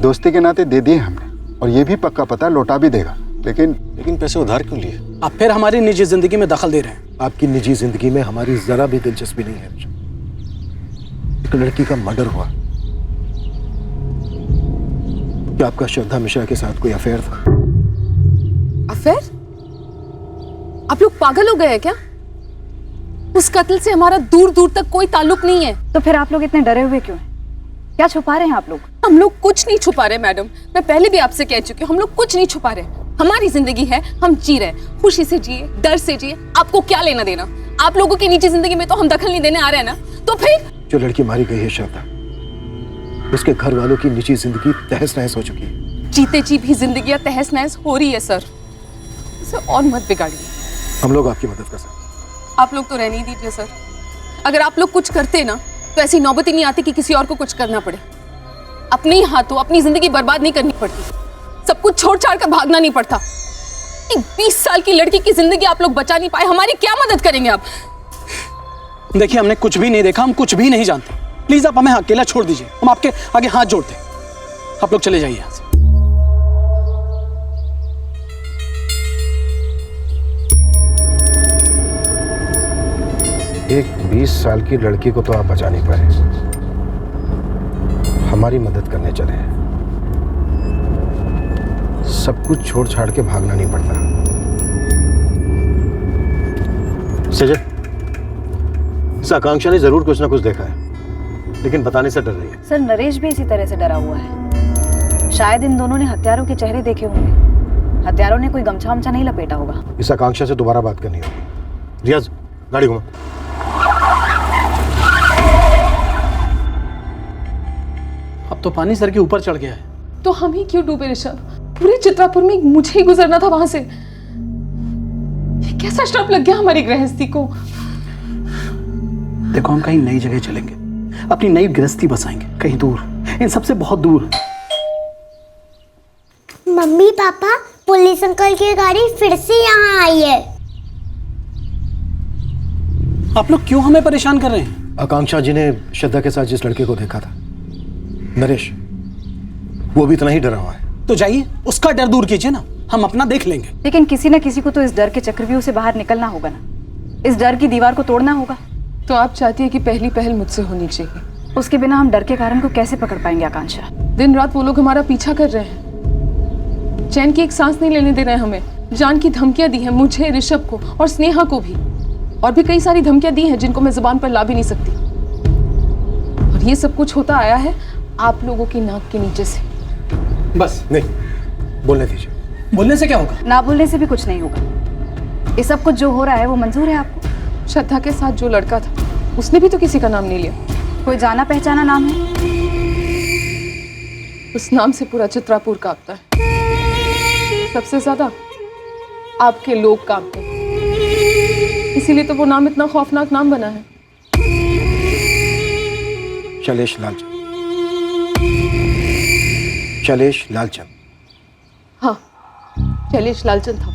दोस्ती के नाते दे दिए हमने, और ये भी पक्का पता लौटा भी देगा। लेकिन पैसे उधार क्यों लिए? आप फिर हमारी निजी जिंदगी में दखल दे रहे हैं। आपकी निजी जिंदगी में हमारी जरा भी दिलचस्पी नहीं है। एक लड़की का मर्डर हुआ। क्या आपका श्रद्धा मिश्रा के साथ कोई अफेयर था? अफेयर? आप लोग पागल हो गए हैं क्या? उस कत्ल से हमारा दूर दूर तक कोई ताल्लुक नहीं है। तो फिर आप लोग इतने डरे हुए क्यों हैं? क्या छुपा रहे हैं आप लोग? हम लोग कुछ नहीं छुपा रहे मैडम, मैं पहले भी आपसे कह चुकी हूँ, हम लोग कुछ नहीं छुपा रहे। हमारी जिंदगी है, हम जी रहे, खुशी से जिए, डर से जिए। आपको क्या लेना देना? आप लोगों की निजी जिंदगी में तो हम दखल नहीं देने आ रहे हैं ना, तो फिर? जो लड़की मारी गई है श्रद्धा, उसके घर वालों की निजी जिंदगी तहस नहस हो चुकी है। जीते जी भी जिंदगी तहस नहस हो रही है सर, इसे और मत बिगाड़िए। हम लोग आपकी मदद कर सकते हैं। आप लोग तो रहने ही दीजिए सर। अगर आप लोग कुछ करते ना तो ऐसी नौबत ही नहीं आती कि किसी और को कुछ करना पड़े। अपने ही हाथों अपनी जिंदगी बर्बाद नहीं करनी पड़ती, सब कुछ छोड़ छाड़ कर भागना नहीं पड़ता। 20 साल की लड़की की जिंदगी आप लोग बचा नहीं पाए, हमारी क्या मदद करेंगे आप? देखिए, हमने कुछ भी नहीं देखा, हम कुछ भी नहीं जानते। प्लीज आप हमें अकेला छोड़ दीजिए, हम आपके आगे हाथ जोड़ते हैं। आप लोग चले जाइए यहाँ से। एक 20 साल की लड़की को तो आप बचा नहीं पाए, हमारी मदद करने चले हैं। सब कुछ छोड़ छाड़ के भागना नहीं पड़ता। सजय, इस आकांक्षा ने जरूर कुछ ना कुछ देखा है। लेकिन बताने से डर रही है। सर नरेश भी इसी तरह से डरा हुआ है। शायद इन दोनों ने हत्यारों के चेहरे देखे होंगे। हत्यारों ने कोई गमछा वमछा नहीं लपेटा होगा। इस आकांक्षा से दोबारा बात करनी होगी। रियाज, गाड़ी घुमा। अब तो पानी सर के ऊपर चढ़ गया है। तो हम ही क्यों डूबे ऋषभ? पूरे चित्रापुर में मुझे ही गुजरना था वहां से। ये कैसा श्राप लग गया हमारी गृहस्थी को? देखो, हम कहीं नई जगह चलेंगे, अपनी नई गृहस्थी बसाएंगे, कहीं दूर, इन सबसे बहुत दूर। मम्मी पापा, पुलिस अंकल की गाड़ी फिर से यहाँ आई है। आप लोग क्यों हमें परेशान कर रहे हैं? आकांक्षा जी ने श्रद्धा के साथ जिस लड़के को देखा था, नरेश, वो भी इतना ही डरा हुआ है। तो जाइए, उसका डर दूर कीजिए ना, हम अपना देख लेंगे। लेकिन किसी न किसी को तो इस डर के चक्रव्यूह से बाहर निकलना होगा ना। इस डर की दीवार को तोड़ना होगा। तो आप चाहती है कि पहली पहल मुझसे होनी चाहिए? उसके बिना हम डर के कारण को कैसे पकड़ पाएंगे आकांक्षा? दिन रात वो लोग हमारा पीछा कर रहे हैं, चैन की एक सांस नहीं लेने दे रहे हैं हमें। जान की धमकियां दी हैं मुझे, ऋषभ को और स्नेहा को भी, और भी कई सारी धमकियां दी हैं जिनको मैं जुबान पर ला भी नहीं सकती। और ये सब कुछ होता आया है आप लोगों की नाक के नीचे से। बस नहीं, बोलने दीजिए। बोलने से क्या होगा? ना बोलने से भी कुछ नहीं होगा। ये सब कुछ जो हो रहा है वो मंजूर है आपको? श्रद्धा के साथ जो लड़का था, उसने भी तो किसी का नाम नहीं लिया। कोई जाना पहचाना नाम है? उस नाम से पूरा चित्रापुर कांपता है। सबसे ज्यादा आपके लोग कांपते हैं, इसीलिए तो वो नाम इतना खौफनाक नाम बना है। शैलेश लालचंद। शैलेश लालचंद। हाँ, शैलेश लालचंद था वो।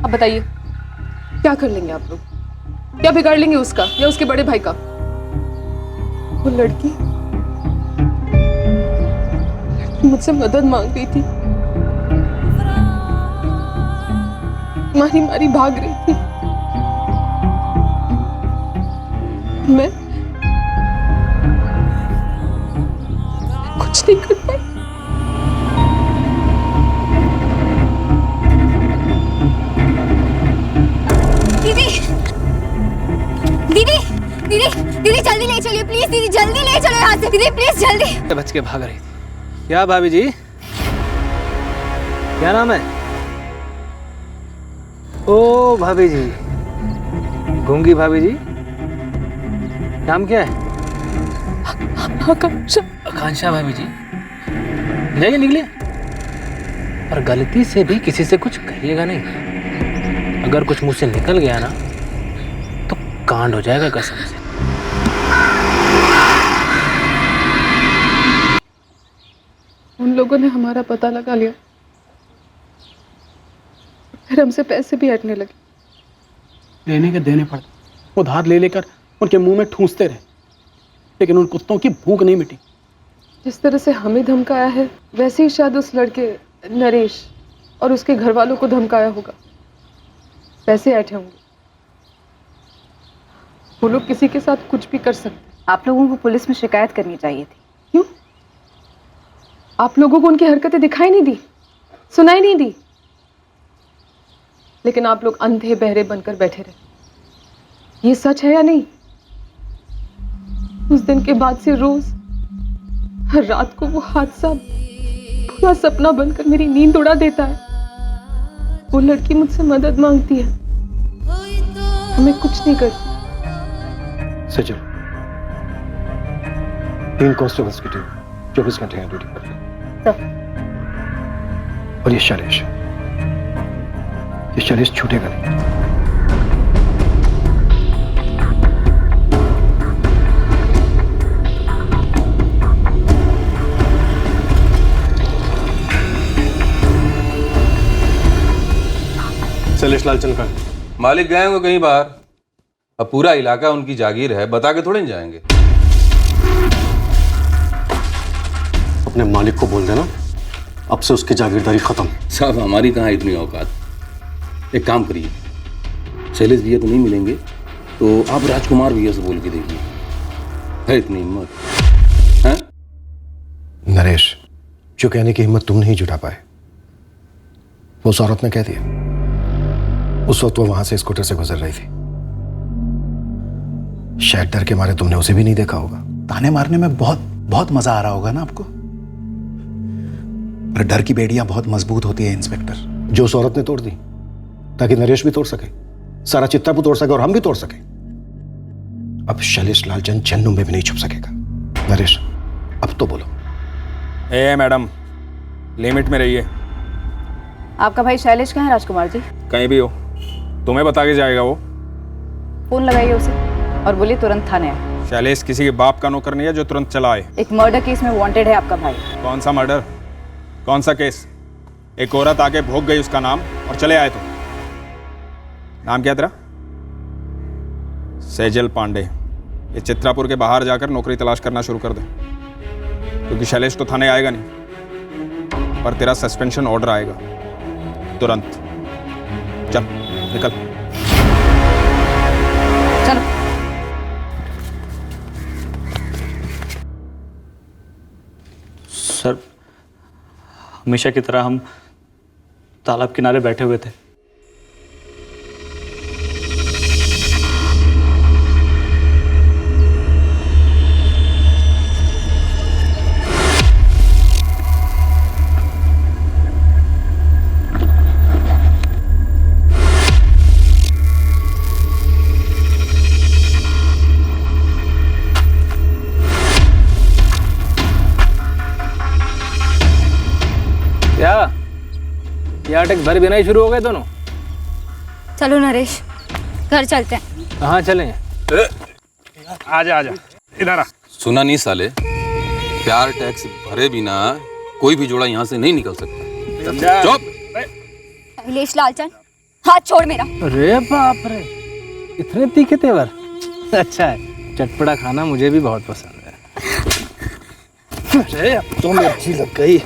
अब बताइए, क्या कर लेंगे आप लोग? क्या बिगाड़ लेंगे उसका या उसके बड़े भाई का? वो लड़की मुझसे मदद मांग रही थी, मारी मारी भाग रही थी। मैं कुछ नहीं कर पाई। दीदी दीदी दीदी जल्दी ले चलिए प्लीज। दीदी जल्दी ले चलो यहाँ से। दीदी प्लीज जल्दी। बच के भाग रही थी। क्या भाभी जी, क्या नाम है? ओ भाभी जी, गूंगी भाभी जी, नाम क्या है? आकांक्षा। आकांक्षा भाभी जी, जाइए निकलिए, और गलती से भी किसी से कुछ कहिएगा नहीं। अगर कुछ मुझसे निकल गया ना तो कांड हो जाएगा कसम से। उन लोगों ने हमारा पता लगा लिया, फिर हमसे पैसे भी हटने लगे। लेने के देने पड़े, उधार ले लेकर उनके मुंह में ठूंसते रहे, लेकिन उन कुत्तों की भूख नहीं मिटी। जिस तरह से हमें धमकाया है, वैसे ही शायद उस लड़के नरेश और उसके घर वालों को धमकाया होगा। पैसे ऐठे होंगे। वो लोग किसी के साथ कुछ भी कर सकते। आप लोगों को पुलिस में शिकायत करनी चाहिए थी। क्यों? आप लोगों को उनकी हरकतें दिखाई नहीं दी, सुनाई नहीं दी, लेकिन आप लोग अंधे बहरे बनकर बैठे रहे। ये सच है या नहीं? उस दिन के बाद से रोज हर रात को वो हादसा पूरा सपना बनकर मेरी नींद उड़ा देता है। वो लड़की मुझसे मदद मांगती है, हमें कुछ नहीं करती। सचल, 3 कांस्टेबल्स की टीम 24 घंटे यहाँ ड्यूटी कर रही है। और ये शैलेश छूटेगा नहीं। शैलेश लालचंद का मालिक गए होंगे कहीं बाहर। अब पूरा इलाका उनकी जागीर है, बता के थोड़े नहीं जाएंगे। अपने मालिक को बोल देना, अब से उसकी जागीरदारी खत्म। साहब, हमारी कहाँ इतनी औकात। एक काम करिए, शैलेश भैया तो नहीं मिलेंगे तो आप राजकुमार भैया से बोल के देखिए, है इतनी हिम्मत है? नरेश, जो कहने की हिम्मत तुम नहीं जुटा पाए, वो उस औरत ने कह दिया। उस वक्त वो वहां से स्कूटर से गुजर रही थी। शायद डर के मारे तुमने उसे भी नहीं देखा होगा। ताने मारने में बहुत बहुत मजा आ रहा होगा ना आपको। पर डर की बेड़ियां बहुत मजबूत होती है इंस्पेक्टर। जो उस औरत ने तोड़ दी ताकि नरेश भी तोड़ सके, सारा चित्रापुर तोड़ सके और हम भी तोड़ सके। अब शैलेश लालचंद जन्नू में भी नहीं छुप सकेगा। नरेश अब तो बोलो। ए मैडम, लिमिट में रहिए। आपका भाई शैलेश कहाँ है राजकुमार जी? कहीं भी हो, तुम्हें बता के जाएगा वो। फोन लगाइए उसे और बोलिए तुरंत थाने आए। शैलेश किसी के बाप का नौकर नहीं है जो तुरंत चला आए। एक मर्डर केस में वांटेड है आपका भाई। कौन सा मर्डर, कौन सा केस? एक औरत आके भोग गई उसका नाम और चले आए तुम। नाम क्या तेरा? सेजल पांडे। ये चित्रापुर के बाहर जाकर नौकरी तलाश करना शुरू कर दे, क्योंकि शैलेश तो थाने आएगा नहीं, पर तेरा सस्पेंशन ऑर्डर आएगा तुरंत। चल निकल। चलो। सर, हमेशा की तरह हम तालाब किनारे बैठे हुए थे। क्या टैक्स भरे बिना ही शुरू हो गए दोनों? चलो नरेश, घर चलते हैं। कहाँ चलें? आजा आजा, इधर आ। सुना नहीं साले, प्यार टैक्स भरे बिना कोई भी जोड़ा यहाँ से नहीं निकल सकता। चुप। शैलेश लालचंद, हाथ छोड़ मेरा। अरे बाप रे, इतने तीखे तेवर। अच्छा है, चटपटा खाना मुझे भी बहुत पसंद है। अरे अब तो मिर्ची लग गई।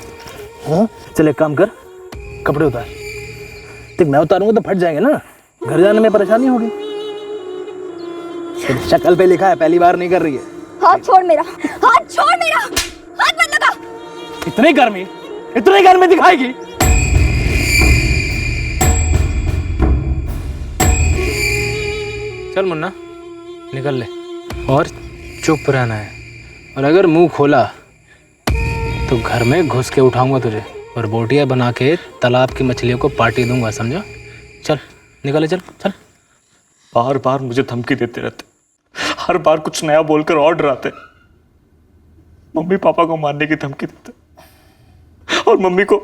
हाँ चल एक काम कर, कपड़े उतार। देख मैं उतारूंगा तो फट जाएंगे ना, घर जाने में परेशानी होगी। शक्ल पे लिखा है पहली बार नहीं कर रही है। हाथ छोड़ मेरा, हाथ छोड़ मेरा, हाथ मत लगा। इतनी गर्मी दिखाएगी? चल मुन्ना निकल ले, और चुप रहना है, और अगर मुंह खोला तो घर में घुस के उठाऊंगा तुझे और बोटियां बना के तालाब की मछलियों को पार्टी दूंगा, समझा? चल निकले, चल चल। बार बार मुझे धमकी देते रहते, हर बार कुछ नया बोलकर और डराते। मम्मी पापा को मारने की धमकी देते और मम्मी को।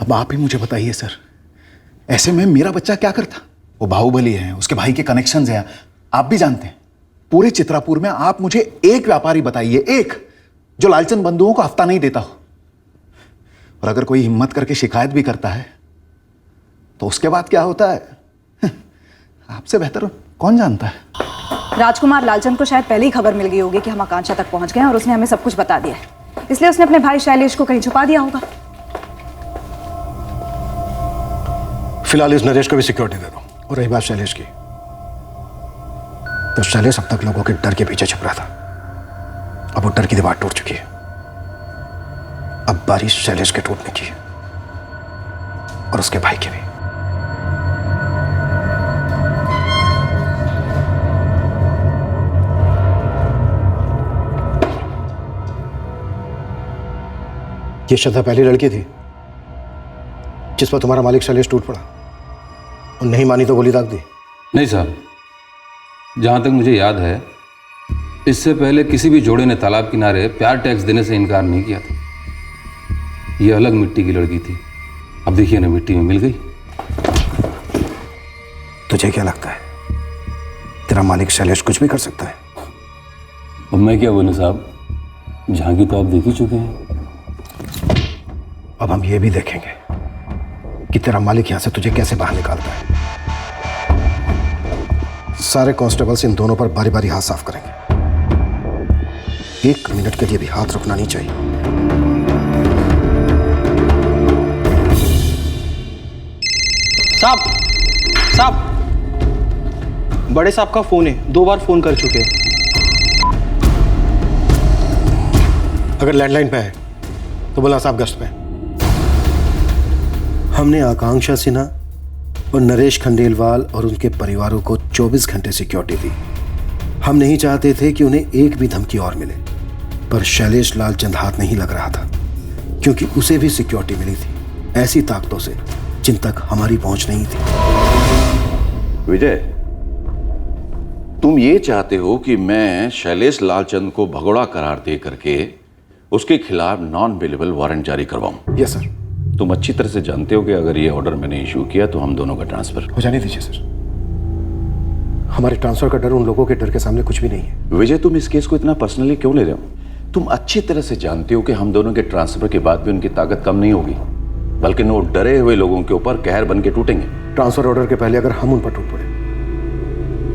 अब आप ही मुझे बताइए सर, ऐसे में मेरा बच्चा क्या करता? वो बाहुबली है, उसके भाई के कनेक्शंस हैं, आप भी जानते हैं। पूरे चित्रापुर में आप मुझे एक व्यापारी बताइए, एक जो लालचंद बंधुओं को हफ्ता नहीं देता हो। और अगर कोई हिम्मत करके शिकायत भी करता है तो उसके बाद क्या होता है आपसे बेहतर कौन जानता है। राजकुमार लालचंद को शायद पहले ही खबर मिल गई होगी कि हम आकांक्षा तक पहुंच गए हैं और उसने हमें सब कुछ बता दिया है, इसलिए उसने अपने भाई शैलेश को कहीं छुपा दिया होगा। फिलहाल इस नरेश को भी सिक्योरिटी दे दो। और रही बात शैलेश की, तो शैलेश अब तक लोगों के डर के पीछे छुप रहा था, अब वो डर की दीवार टूट चुकी है। अब बारी शैलेश के टूटने की है, और उसके भाई की भी। ये श्रद्धा पहली लड़की थी जिस पर तुम्हारा मालिक शैलेश टूट पड़ा, और नहीं मानी तो गोली दाग दी? नहीं साहब, जहाँ तक मुझे याद है इससे पहले किसी भी जोड़े ने तालाब किनारे प्यार टैक्स देने से इनकार नहीं किया था। ये अलग मिट्टी की लड़की थी, अब देखिए ना मिट्टी में मिल गई। तुझे क्या लगता है तेरा मालिक शैलेश कुछ भी कर सकता है? अब मैं क्या बोलूं साहब, झांकी तो आप देख ही चुके हैं। अब हम ये भी देखेंगे कि तेरा मालिक यहां से तुझे कैसे बाहर निकालता है। सारे कांस्टेबल्स इन दोनों पर बारी बारी हाथ साफ करेंगे, 1 मिनट के लिए भी हाथ रुकना नहीं चाहिए। साहब, साहब, बड़े साहब का फोन है, 2 बार फोन कर चुके हैं। अगर लैंडलाइन पे है तो बोला साहब गश्त पे। हमने आकांक्षा सिन्हा और नरेश खंडेलवाल और उनके परिवारों को 24 घंटे सिक्योरिटी दी, हम नहीं चाहते थे कि उन्हें एक भी धमकी और मिले, पर शैलेश लालचंद हाथ नहीं लग रहा था, क्योंकि उसे भी सिक्योरिटी मिली थी ऐसी ताकतों से जिन तक हमारी पहुंच नहीं थी। विजय, तुम ये चाहते हो कि मैं शैलेश लालचंद को भगोड़ा करार दे करके उसके खिलाफ नॉन बेलेबल वारंट जारी करवाऊं? Yes sir. तुम अच्छी तरह से जानते हो कि अगर ये ऑर्डर मैंने इशू किया तो हम दोनों का ट्रांसफर हो जाने दीजिए सर। हमारे ट्रांसफर का डर उन लोगों के डर के सामने कुछ भी नहीं है। विजय, तुम इस केस को इतना पर्सनली क्यों ले रहे हो? तुम अच्छी तरह से जानते हो कि हम दोनों के ट्रांसफर के बाद भी उनकी ताकत कम नहीं होगी, बल्कि वो डरे हुए लोगों के ऊपर कहर बन के टूटेंगे। ट्रांसफर ऑर्डर के पहले अगर हम उन पर टूट पड़े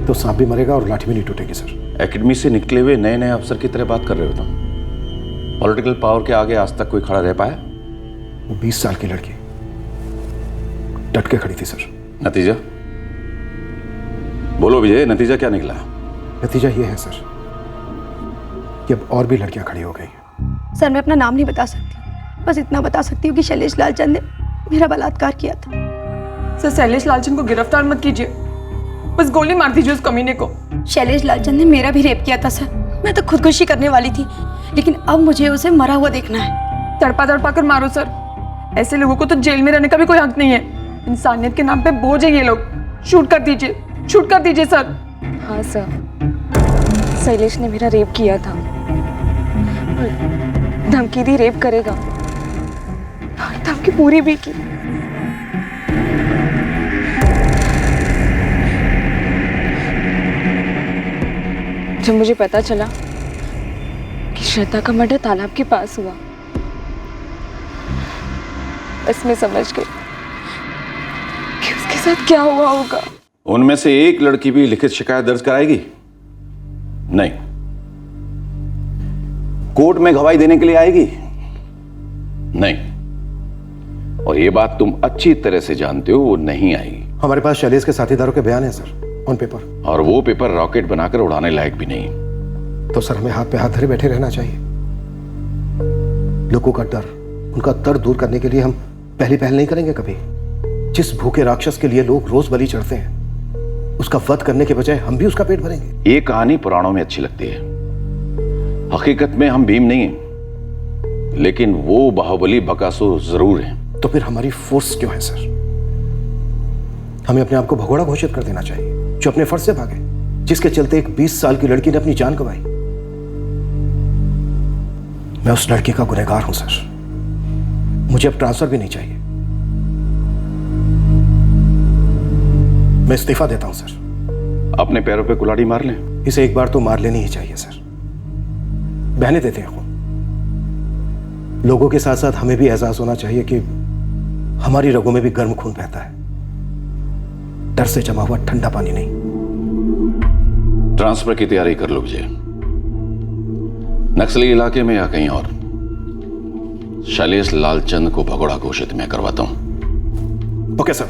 तो सांप भी मरेगा और लाठी भी नहीं टूटेगी सर। एकेडमी से निकले हुए नए नए अफसर की तरह बात कर रहे हो तुम। पॉलिटिकल पावर के आगे आज तक कोई खड़ा रह पाया? वो 20 साल की लड़की डट के खड़ी थी सर। नतीजा बोलो विजय, नतीजा क्या निकला? नतीजा ये है सर कि अब और भी लड़कियां खड़ी हो गई हैं। सर, मैं अपना नाम नहीं बता सकती, बस इतना बता सकती हूँ कि शैलेश लालचंद ने मेरा बलात्कार किया था। सर, शैलेश लालचंद को गिरफ्तार मत कीजिए, बस गोली मार दीजिए उस कमीने को। शैलेश लालचंद ने मेरा भी रेप किया था सर। मैं तो खुदकुशी करने वाली थी, लेकिन अब मुझे उसे मरा हुआ देखना है। तड़पा तड़पा कर मारो सर, ऐसे लोगों को तो जेल में रहने का भी कोई हक नहीं है। इंसानियत के नाम पे बोझ है ये लोग। शूट कर दीजिए, शूट कर दीजिए सर। हाँ सर, शैलेश ने मेरा रेप किया था, धमकी दी रेप करेगा, और धमकी पूरी भी की। जब मुझे पता चला कि श्रद्धा का मर्डर तालाब के पास हुआ, बस मैं समझ गई कि उसके साथ क्या हुआ होगा। उनमें से एक लड़की भी लिखित शिकायत दर्ज कराएगी? नहीं। कोर्ट में गवाही देने के लिए आएगी? नहीं। और ये बात तुम अच्छी तरह से जानते हो, वो नहीं आएगी। हमारे पास शैलेश के साथीदारों के बयान है सर, ऑन पेपर। और वो पेपर रॉकेट बनाकर उड़ाने लायक भी नहीं। तो सर हमें हाथ पे हाथ धरे बैठे रहना चाहिए। लोगों का डर, उनका दर्द दूर करने के लिए हम पहली पहल नहीं करेंगे कभी? जिस भूखे राक्षस के लिए लोग रोज बलि चढ़ते हैं, उसका वध करने के बजाय हम भी उसका पेट भरेंगे। ये कहानी पुराणों में अच्छी लगती है, हकीकत में हम भीम नहीं हैं, लेकिन वो बाहुबली बकासुर जरूर हैं। तो फिर हमारी फोर्स क्यों है सर? हमें अपने आप को भगोड़ा घोषित कर देना चाहिए जो अपने फर्ज से भागे, जिसके चलते एक 20 साल की लड़की ने अपनी जान गंवाई। मैं उस लड़की का गुनहगार हूं सर। मुझे अब ट्रांसफर भी नहीं चाहिए। मैं इस्तीफा देता हूं सर। अपने पैरों पे कुल्हाड़ी मार लें? इसे एक बार तो मार लेनी ही चाहिए सर। बहने देते हैं खून। लोगों के साथ साथ हमें भी एहसास होना चाहिए कि हमारी रगों में भी गर्म खून बहता है, डर से जमा हुआ ठंडा पानी नहीं। ट्रांसफर की तैयारी कर लो विजय, नक्सली इलाके में या कहीं और। शैलेश लालचंद को भगोड़ा घोषित मैं करवाता हूं। Okay sir.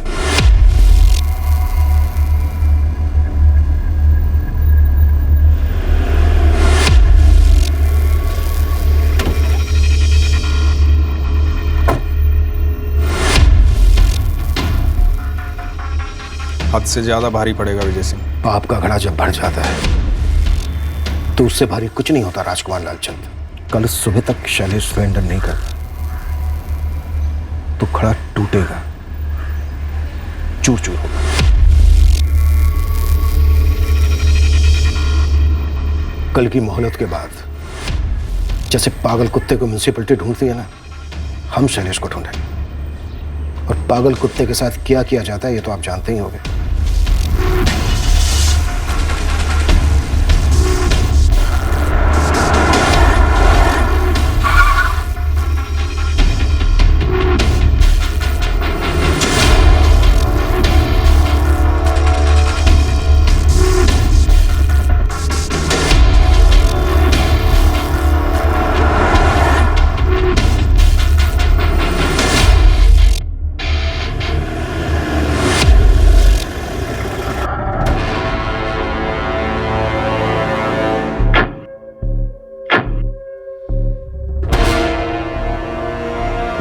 हद से ज्यादा भारी पड़ेगा विजय सिंह। पाप का घड़ा जब भर जाता है तो उससे भारी कुछ नहीं होता राजकुमार लालचंद। कल सुबह तक शैलेश सरेंडर नहीं करता तो खड़ा टूटेगा, चूर चूर होगा। कल की मोहलत के बाद जैसे पागल कुत्ते को म्युनिसिपैलिटी ढूंढती है ना, हम शैलेश को ढूंढेंगे। और पागल कुत्ते के साथ क्या किया जाता है ये तो आप जानते ही होंगे।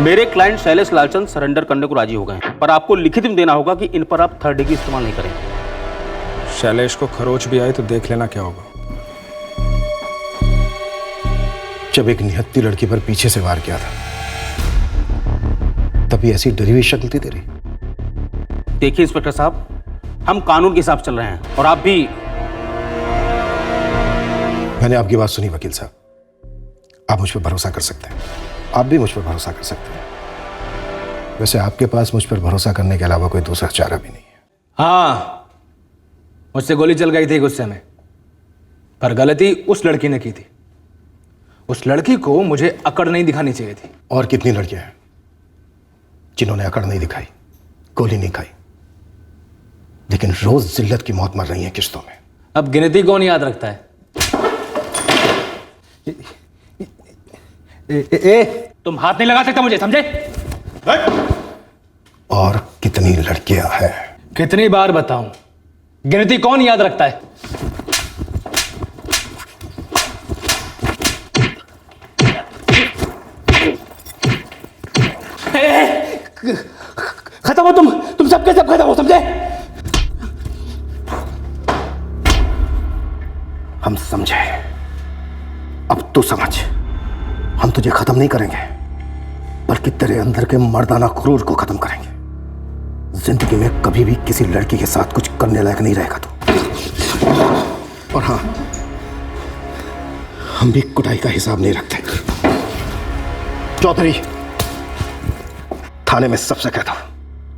मेरे क्लाइंट शैलेश लालचंद सरेंडर करने को राजी हो गए हैं, पर आपको लिखित में देना होगा कि इन पर आप थर्ड डिग्री इस्तेमाल नहीं करेंगे। शैलेश को खरोच भी आए तो देख लेना क्या होगा। जब एक निहत्ती लड़की पर पीछे से वार किया था, तभी ऐसी डरी हुई शक्ल थी तेरी। देखिए इंस्पेक्टर साहब, हम कानून के हिसाब चल रहे हैं और आप भी। मैंने आपकी बात सुनी वकील साहब, आप मुझ पर भरोसा कर सकते हैं, आप भी मुझ पर भरोसा कर सकते हैं। वैसे आपके पास मुझ पर भरोसा करने के अलावा कोई दूसरा चारा भी नहीं है। हाँ, मुझसे गोली चल गई थी गुस्से में, पर गलती उस लड़की ने की थी। उस लड़की को मुझे अकड़ नहीं दिखानी चाहिए थी। और कितनी लड़कियां हैं जिन्होंने अकड़ नहीं दिखाई, गोली नहीं खाई, लेकिन रोज जिल्लत की मौत मर रही है किश्तों में। अब गिनती कौन याद रखता है? तुम हाथ नहीं लगा सकता मुझे, समझे? और कितनी लड़कियां हैं? कितनी बार बताऊं, गिनती कौन याद रखता है? खत्म हो तुम सबके सब खत्म हो, समझे? हम समझे, अब तू समझ। हम तुझे खत्म नहीं करेंगे, बल्कि तेरे अंदर के मर्दाना क्रूर को खत्म करेंगे। जिंदगी में कभी भी किसी लड़की के साथ कुछ करने लायक नहीं रहेगा तू। और हाँ, हम भी कुटाई का हिसाब नहीं रखते। चौधरी, थाने में सबसे कहता हूं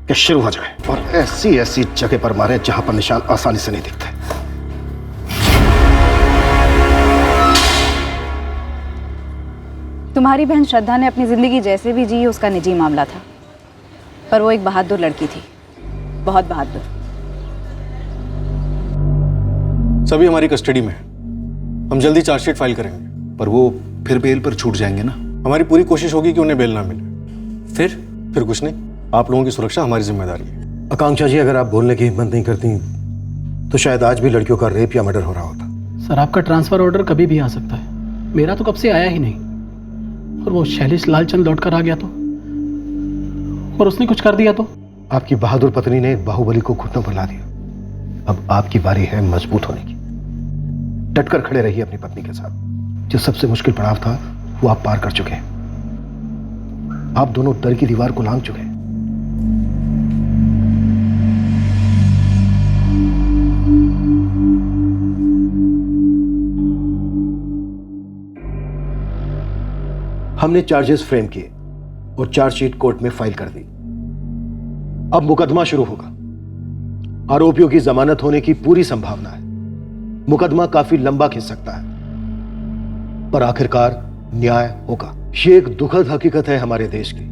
कि शुरू हो जाए और ऐसी ऐसी जगह पर मारे जहां पर निशान आसानी से नहीं दिखते। तुम्हारी बहन श्रद्धा ने अपनी जिंदगी जैसे भी जी उसका निजी मामला था, पर वो एक बहादुर लड़की थी, बहुत बहादुर। सभी हमारी कस्टडी में है। हम जल्दी चार्जशीट फाइल करेंगे। पर वो फिर बेल पर छूट जाएंगे ना? हमारी पूरी कोशिश होगी कि उन्हें बेल ना मिले। फिर कुछ नहीं, आप लोगों की सुरक्षा हमारी जिम्मेदारी है। आकांक्षा जी, अगर आप बोलने की हिम्मत नहीं करती तो शायद आज भी लड़कियों का रेप या मर्डर हो रहा होता। सर, आपका ट्रांसफर ऑर्डर कभी भी आ सकता है, मेरा तो कब से आया ही नहीं। और वो शैलेश लालचंद लौट कर आ गया तो, और उसने कुछ कर दिया तो? आपकी बहादुर पत्नी ने बाहुबली को घुटनों पर ला दिया। अब आपकी बारी है मजबूत होने की। डटकर खड़े रहिए अपनी पत्नी के साथ। जो सबसे मुश्किल पड़ाव था वो आप पार कर चुके हैं। आप दोनों डर की दीवार को लांघ चुके हैं। हमने चार्जेस फ्रेम किए और चार्जशीट कोर्ट में फाइल कर दी। अब मुकदमा शुरू होगा। आरोपियों की जमानत होने की पूरी संभावना है। मुकदमा काफी लंबा खिंच सकता है, पर आखिरकार न्याय होगा। ये एक दुखद हकीकत है हमारे देश की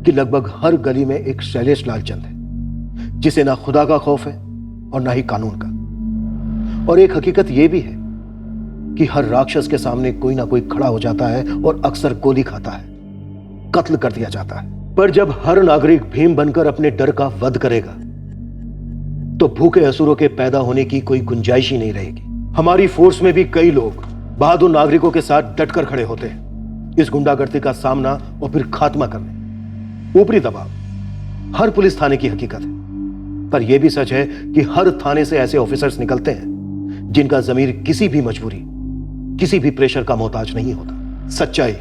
कि लगभग हर गली में एक शैलेश लालचंद है, जिसे ना खुदा का खौफ है और ना ही कानून का। और एक हकीकत यह भी है कि हर राक्षस के सामने कोई ना कोई खड़ा हो जाता है और अक्सर गोली खाता है, कत्ल कर दिया जाता है। पर जब हर नागरिक भीम बनकर अपने डर का वध करेगा तो भूखे असुरों के पैदा होने की कोई गुंजाइश ही नहीं रहेगी। हमारी फोर्स में भी कई लोग बहादुर नागरिकों के साथ डटकर खड़े होते हैं, इस गुंडागर्दी का सामना और फिर खात्मा करने। ऊपरी दबाव हर पुलिस थाने की हकीकत है, पर यह भी सच है कि हर थाने से ऐसे ऑफिसर्स निकलते हैं जिनका जमीर किसी भी मजबूरी, किसी भी प्रेशर का मोहताज नहीं होता। सच्चाई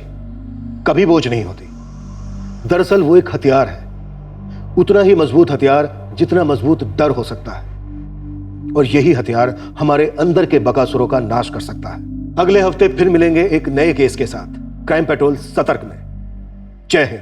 कभी बोझ नहीं होती। दरअसल वो एक हथियार है, उतना ही मजबूत हथियार जितना मजबूत डर हो सकता है। और यही हथियार हमारे अंदर के बकासुरों का नाश कर सकता है। अगले हफ्ते फिर मिलेंगे एक नए केस के साथ क्राइम पेट्रोल सतर्क में। जय हिंद।